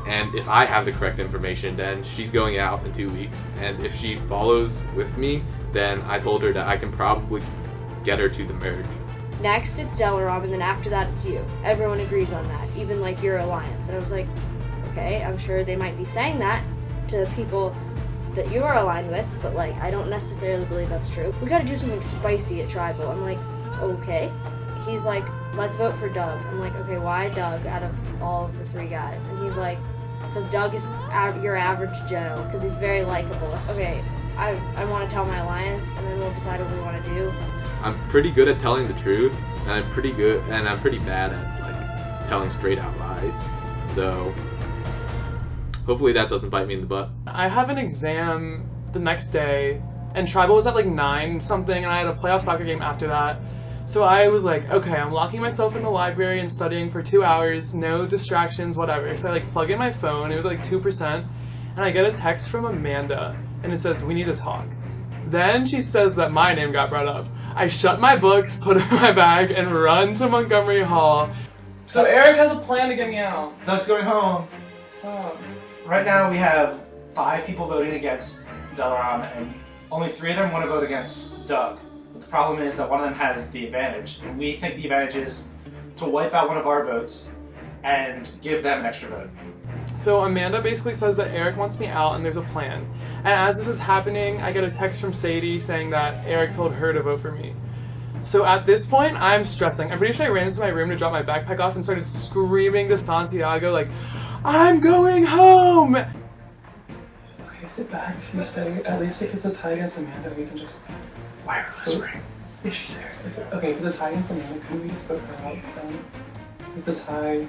and if I have the correct information, then she's going out in 2 weeks. And if she follows with me, then I told her that I can probably get her to the merge. Next, it's Delaram, and then after that, it's you. Everyone agrees on that, even, like, your alliance. And I was like, okay, I'm sure they might be saying that to people that you are aligned with, but, like, I don't necessarily believe that's true. We gotta do something spicy at Tribal. I'm like, okay. He's like, let's vote for Doug. I'm like, okay, why Doug out of all of the 3 guys? And he's like, because Doug is your average Joe, because he's very likable. Okay, I want to tell my alliance, and then we'll decide what we want to do. I'm pretty good at telling the truth, and I'm pretty bad at, like, telling straight out lies. So hopefully that doesn't bite me in the butt. I have an exam the next day, and Tribal was at like 9 something, and I had a playoff soccer game after that. So I was like, okay, I'm locking myself in the library and studying for 2 hours, no distractions, whatever. So I like plug in my phone, it was like 2%, and I get a text from Amanda, and it says, we need to talk. Then she says that my name got brought up. I shut my books, put it in my bag, and run to Montgomery Hall. So Eric has a plan to get me out. Doug's going home. So right now we have 5 people voting against Delaram, and only 3 of them want to vote against Doug. But the problem is that one of them has the advantage, and we think the advantage is to wipe out one of our votes and give them an extra vote. So Amanda basically says that Eric wants me out and there's a plan. And as this is happening, I get a text from Sadie saying that Eric told her to vote for me. So at this point, I'm stressing. I'm pretty sure I ran into my room to drop my backpack off and started screaming to Santiago like, I'm going home! Okay, is it bad if you say, at least if it's a tie against Amanda, we can just... Why are we whispering? If she's there. Okay, if it's a tie against Amanda, could we just vote her out then? If it's a tie,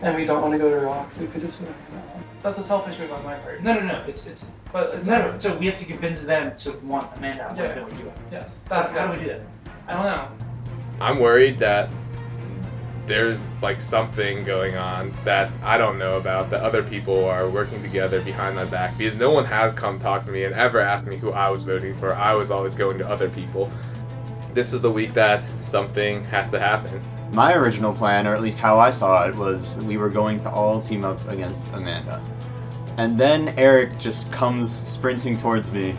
and we don't want to go to Rocks, we could just vote her out. That's a selfish move on my part. No. It's But it's no. So we have to convince them to want Amanda out. Yeah. Than we do. Yes. How do we do that? I don't know. I'm worried that there's like something going on that I don't know about, that other people are working together behind my back, because no one has come talk to me and ever asked me who I was voting for. I was always going to other people. This is the week that something has to happen. My original plan, or at least how I saw it, was we were going to all team up against Amanda. And then Eric just comes sprinting towards me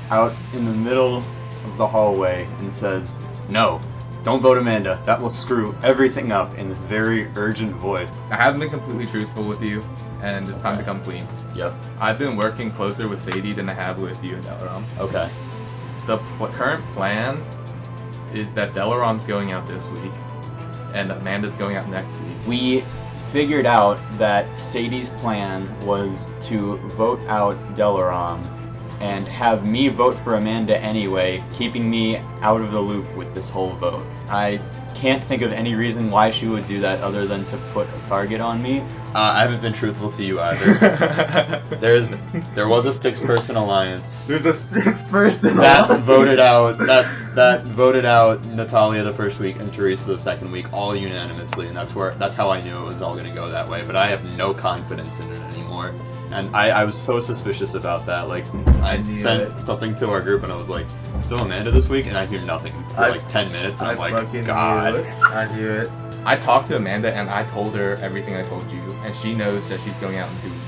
out in the middle of the hallway and says, no, don't vote Amanda. That will screw everything up, in this very urgent voice. I haven't been completely truthful with you, and it's time to come clean. Yep. I've been working closer with Sadie than I have with you and Delaram. Okay. The current plan is that Delaram's going out this week, and Amanda's going out next week. We figured out that Sadie's plan was to vote out Delaram and have me vote for Amanda anyway, keeping me out of the loop with this whole vote. I can't think of any reason why she would do that other than to put a target on me. I haven't been truthful to you either. There was a 6-person alliance. There's a 6-person that voted out that voted out Natalia the first week and Teresa the second week, all unanimously, and that's how I knew it was all gonna go that way. But I have no confidence in it anymore. And I was so suspicious about that. Like, I sent something to our group and I was like, so Amanda this week? And I hear nothing for like 10 minutes and I'm like, God. I knew it. I talked to Amanda and I told her everything I told you, and she knows that she's going out in 2 weeks.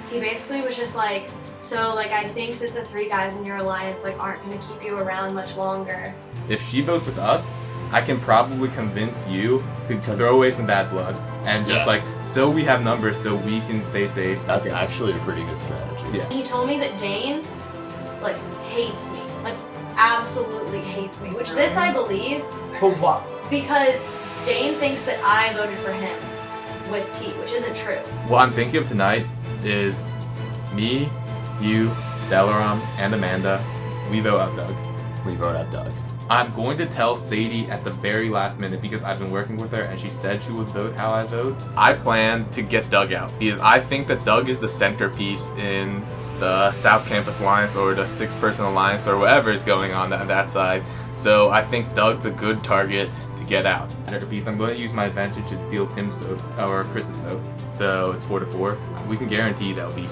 He basically was just like, So like I think that the 3 guys in your alliance like aren't gonna keep you around much longer. If she votes with us, I can probably convince you to throw away some bad blood and just like so we have numbers so we can stay safe. That's actually a pretty good strategy. Yeah. He told me that Dane like hates me, like absolutely hates me, which this I believe. For what? Because Dane thinks that I voted for him with T, which isn't true. What I'm thinking of tonight is me, you, Delaram, and Amanda. We vote out Doug. We vote out Doug. I'm going to tell Sadie at the very last minute because I've been working with her and she said she would vote how I vote. I plan to get Doug out because I think that Doug is the centerpiece in the South Campus Alliance or the 6-person alliance or whatever is going on that side. So I think Doug's a good target to get out. Centerpiece. I'm going to use my advantage to steal Tim's vote or Chris's vote. So it's 4-4. We can guarantee that'll be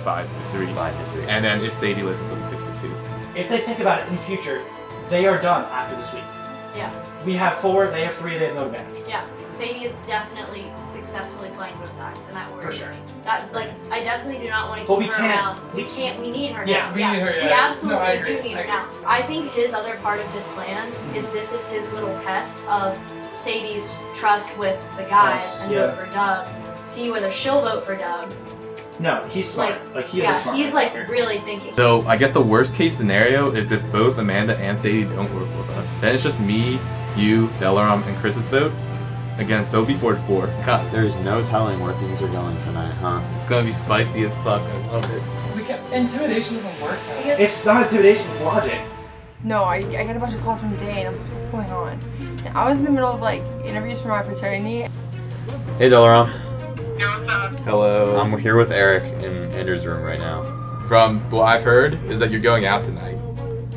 5-3. 5-3. And then if Sadie listens, it'll be 6-2. If they think about it in the future, they are done after this week. Yeah. We have 4, they have 3, they have no advantage. Yeah. Sadie is definitely successfully playing both sides, and that worries For sure. me. That like I definitely do not want to But keep we her can't. around. We can't. We need her Yeah, now. we need her, We yeah. absolutely No, I agree, do need I her now. I think his other part of this plan is this is his little test of Sadie's trust with the guys Yes, and yeah. vote for Doug. See whether she'll vote for Doug. No, he's smart. Like he's a smart. he's like motherfucker. really thinking. So I guess the worst case scenario is if both Amanda and Sadie don't work with us. Then it's just me, you, Delaram, and Chris's vote against so it'll be 4-4. God, There's no telling where things are going tonight, huh? it's gonna be spicy as fuck. I love it. Intimidation doesn't work. It's not intimidation, it's logic. No, I get a bunch of calls from Dane. I'm like, what's going on? And I was in the middle of like interviews for my fraternity. Hey, Delaram. Hello. I'm here with Eric in Andrew's room right now. From what I've heard is that you're going out tonight.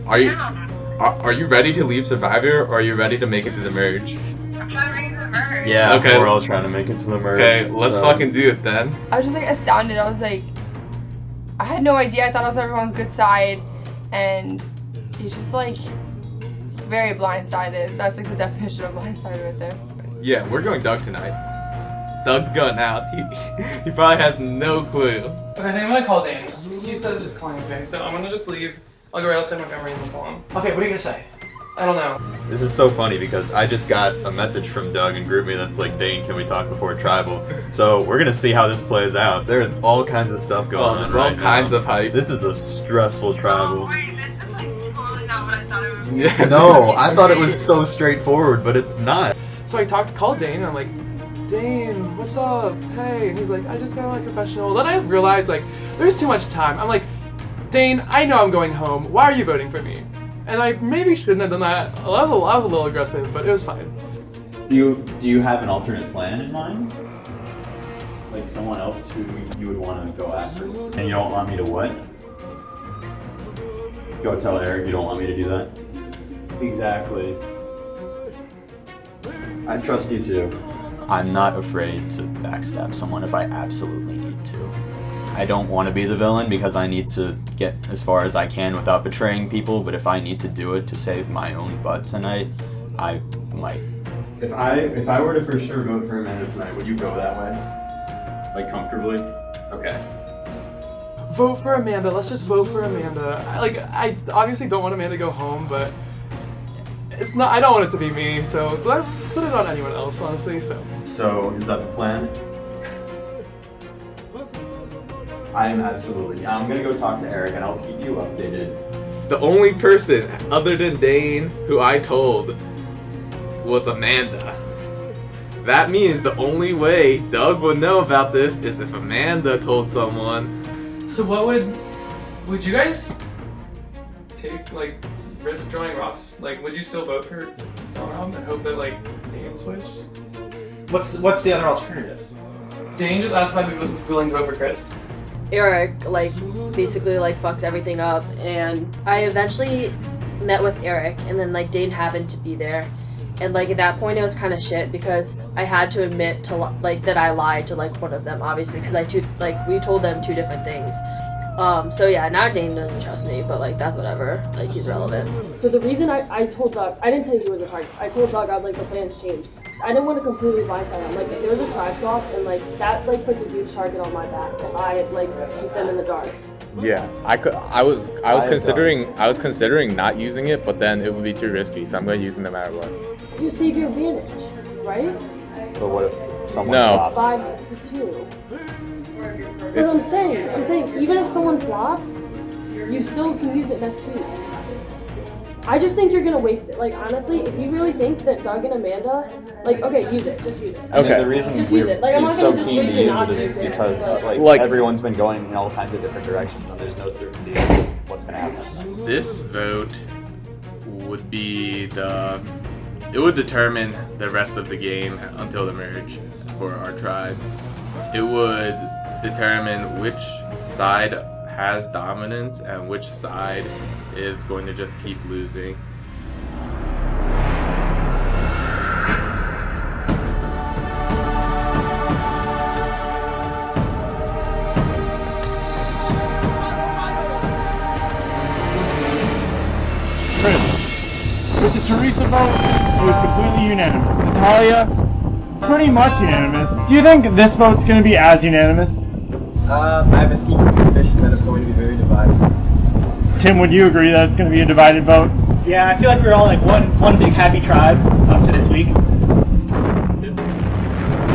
Are you? Are you ready to leave Survivor or are you ready to make it to the merge? Yeah, Okay. we're all trying to make it to the merge. Okay, let's fucking do it then. I was just like astounded. I was like, I had no idea. I thought I was everyone's good side, and he's just like very blindsided. That's like the definition of blindsided right there. Yeah, we're going Doug tonight. Doug's going out. He probably has no clue. Okay, I think I'm gonna call Danny. He said this calling thing, so I'm gonna just leave. I'll go right outside Montgomery and call him. Okay, what are you gonna say? I don't know. This is so funny because I just got a message from Doug in GroupMe that's like, Dane, can we talk before Tribal? So we're gonna see how this plays out. There's all kinds of stuff going on There's right all kinds now. of hype. This is a stressful Tribal. Yeah. No, I thought it was so straightforward, but it's not. So I called Dane, and I'm like, Dane, what's up? Hey, and he's like, I just got like professional. Then I realized like there's too much time. I'm like, Dane, I know I'm going home. Why are you voting for me? And I maybe shouldn't have done that. I was a little aggressive, but it was fine. Do you have an alternate plan in mind? Like someone else who you would want to go after? And you don't want me to what? Go tell Eric you don't want me to do that? Exactly. I trust you too. I'm not afraid to backstab someone if I absolutely need to. I don't want to be the villain because I need to get as far as I can without betraying people, but if I need to do it to save my own butt tonight, I might. If I were to for sure vote for Amanda tonight, would you go that way? Like comfortably? Okay. Vote for Amanda. Let's just vote for Amanda. I obviously don't want Amanda to go home, but it's not. I don't want it to be me. So put it on anyone else, honestly. So is that the plan? I'm gonna go talk to Eric and I'll keep you updated. The only person other than Dane who I told was Amanda. That means the only way Doug would know about this is if Amanda told someone. So would you guys take risk drawing rocks? Would you still vote for Delaram and hope that Dane switched? What's the other alternative? Dane just asked if I'd be willing to vote for Chris. Eric basically fucked everything up, and I eventually met with Eric, and then Dane happened to be there, and at that point it was kind of shit because I had to admit to that I lied to one of them, obviously, because we told them two different things. So yeah, now Dane doesn't trust me, but that's whatever, he's relevant. So the reason I told Doug, I didn't say he was a target. I told Doug the plans changed. I didn't want to completely blindside him. There was a tribe swap, and that puts a huge target on my back, and I keep them in the dark. Yeah, I was considering not using it, but then it would be too risky, so I'm going to use it no matter what. You save your advantage, right? But what if someone No. flops? 5-2. But I'm saying, even if someone flops, you still can use it next week. I just think you're gonna waste it. Like honestly, if you really think that Doug and Amanda, like, okay, use it. Just use it. I mean, the reason Just use it. Like I'm not so gonna just keen wait to you use not it to is use it. because Like- everyone's been going in all kinds of different directions and there's no certainty of what's gonna happen. This vote would be it would determine the rest of the game until the merge for our tribe. It would determine which side has dominance and which side is going to just keep losing. With the Teresa vote, it was completely unanimous. Natalia, pretty much unanimous. Do you think this vote's going to be as unanimous? I have a sneaking suspicion that it's going to be very divided. Tim, would you agree that it's going to be a divided vote? Yeah, I feel like we're all like one big happy tribe up to this week.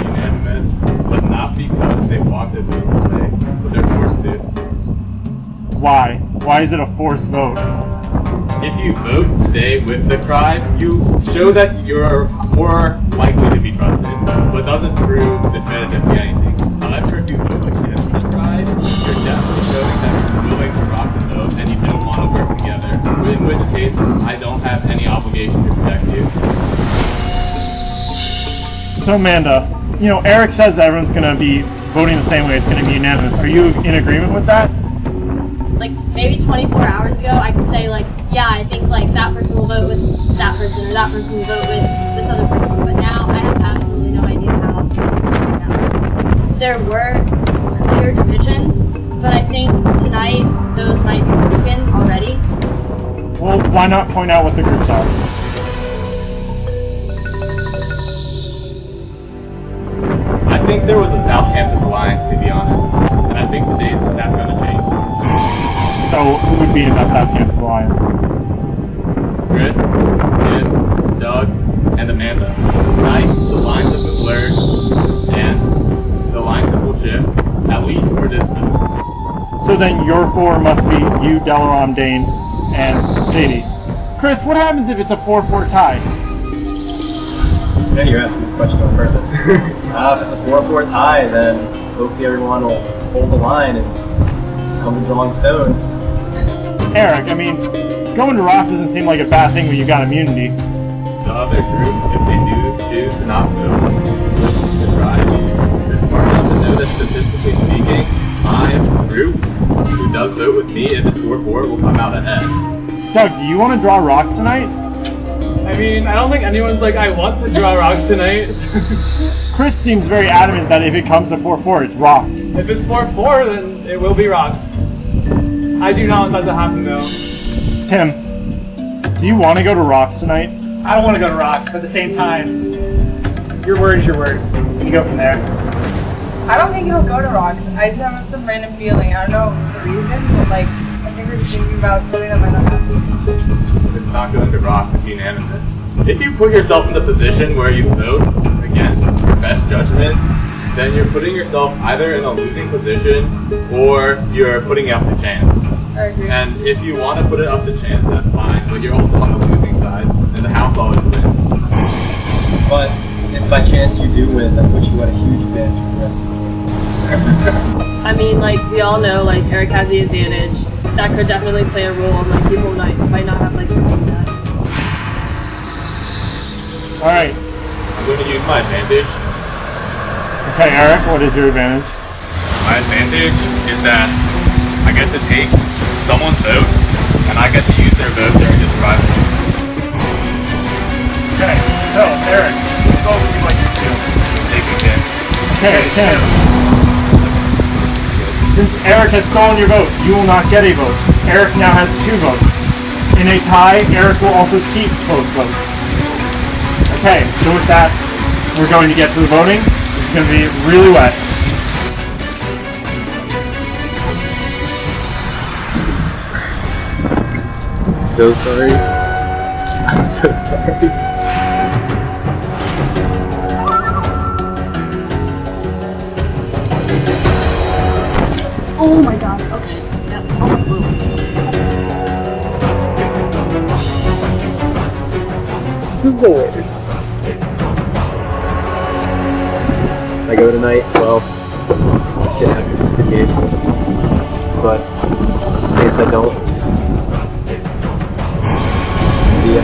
Unanimous, but not because they wanted to stay, but they're forced to. Why? Why is it a forced vote? If you vote to stay with the tribe, you show that you're more likely to be trusted, but doesn't prove definitively anything. However, if you vote against the tribe, you're definitely showing that you're willing to rock the boat and you don't want to work together. In which case, I don't have any obligation to protect you. So Amanda, Eric says that everyone's going to be voting the same way. It's going to be unanimous. Are you in agreement with that? Like maybe 24 hours ago, I could say like, yeah, I think like that person will vote with that person or that person will vote with this other person. But now I have absolutely no idea how. There were clear divisions, but I think tonight those might be broken already. Well, why not point out what the groups are? I think there was a South Campus alliance, to be honest, and I think today that's going to change. So, who would be in that South Campus alliance? Chris, Jim, Doug, and Amanda. Tonight, the lines have been blurred, and the lines will shift, at least for this vote. So then your four must be you, Delaram, Dane, and Sadie. Chris, what happens if it's a 4-4 tie? Yeah, you're asking this question on purpose. If it's a 4-4 tie, then hopefully everyone will hold the line and come to drawing stones. Eric, I mean, going to Ross doesn't seem like a bad thing when you got immunity. The other group, if they do choose to not vote with the tribe, it's smart enough to know that statistically speaking, my group, who does vote with me, if it's 4-4, will come out ahead. Doug, do you want to draw rocks tonight? I mean, I don't think anyone's like, I want to draw rocks tonight. Chris seems very adamant that if it comes to 4-4, it's rocks. If it's 4-4, then it will be rocks. I do not want that to happen though. Tim, do you want to go to rocks tonight? I don't want to go to rocks, but at the same time, your word is your word. You go from there. I don't think it'll go to rocks. I just have some random feeling. I don't know the reason, but like, I think we're just thinking about something that might not happen. It's not going to rocks, it's unanimous. If you put yourself in the position where you vote against your best judgment, then you're putting yourself either in a losing position or you're putting out the chance. I agree. And if you want to put it up to chance, that's fine, but you're also on the losing side, and the house always wins. But if by chance you do win, that puts you at a huge advantage for the rest of the game. I mean, like we all know, like Eric has the advantage. That could definitely play a role, and like people might not have like seen that. All right. I'm going to use my advantage. Okay, Eric, what is your advantage? My advantage is that I get to take someone's vote, and I get to use their vote during this trial. Okay, so Eric, let's go over what you do. Thank you, Tim. Okay, Tim. Since Eric has stolen your vote, you will not get a vote. Eric now has 2 votes. In a tie, Eric will also keep both votes. Okay, so with that, we're going to get to the voting. It's going to be really wet. so sorry. I'm so sorry. Oh my god. Okay. Yep. Almost blew. This is the worst. I go tonight, well, shit happens, good game. But, in case I don't, see ya.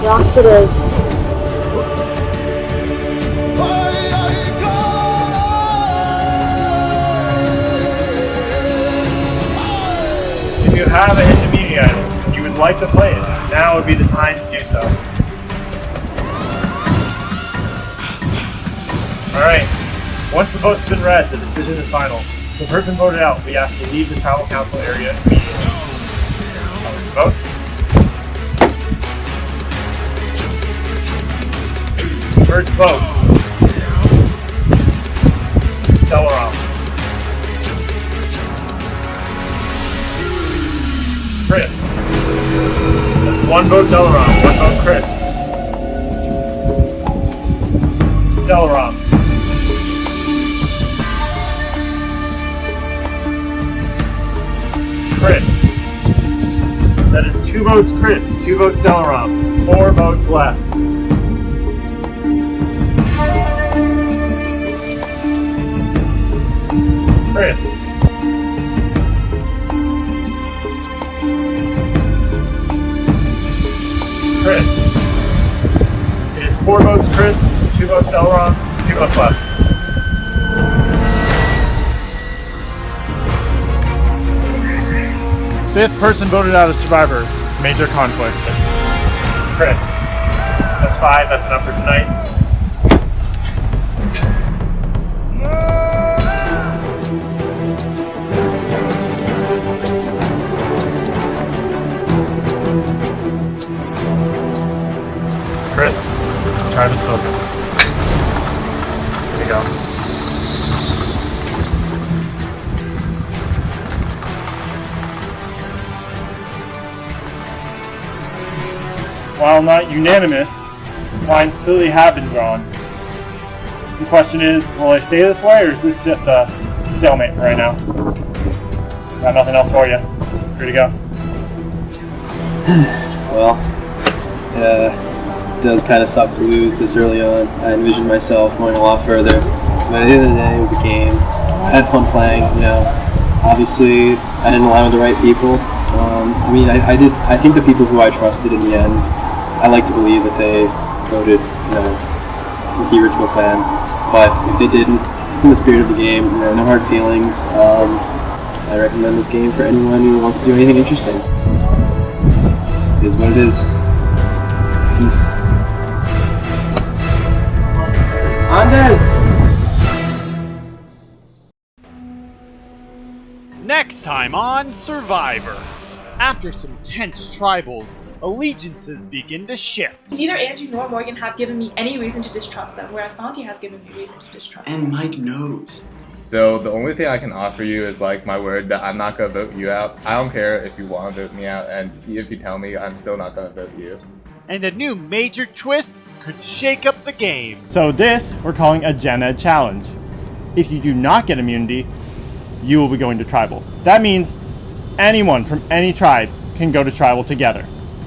Rocks it is. If you have a hidden immunity item and you would like to play it, now would be the time to do so. Alright, once the vote's been read, the decision is final. The person voted out will be asked to leave the tribal council area immediately. Votes. First vote. Delaram. Chris. That's one vote Delaram, one vote Chris. Delaram. Chris. That is 2 votes Chris, 2 votes Delaram, 4 votes left. Chris. Chris. It is 4 votes Chris, 2 votes Delaram, 2 votes left. Fifth person voted out as survivor. Major conflict. Chris. That's 5, that's enough for tonight. Chris, try to smoke it. Here you go. While not unanimous, lines clearly have been drawn. The question is, will I stay this way, or is this just a stalemate for right now? Got nothing else for you. Free to go. Well, it does kind of suck to lose this early on. I envisioned myself going a lot further, but at the end of the day, it was a game. I had fun playing, you know. Obviously, I didn't align with the right people. I mean, I did. I think the people who I trusted in the end, I like to believe that they voted, you know, with the original plan. But if they didn't, it's in the spirit of the game. You know, no hard feelings. I recommend this game for anyone who wants to do anything interesting. It is what it is. Peace. Next time on Survivor. After some tense tribals, allegiances begin to shift. Neither Angie nor Morgan have given me any reason to distrust them, whereas Santi has given me reason to distrust them. And Mike knows. So the only thing I can offer you is like my word that I'm not gonna vote you out. I don't care if you want to vote me out, and if you tell me, I'm still not gonna vote you. And a new major twist could shake up the game. So this, we're calling a Gen Ed Challenge. If you do not get immunity, you will be going to tribal. That means anyone from any tribe can go to tribal together.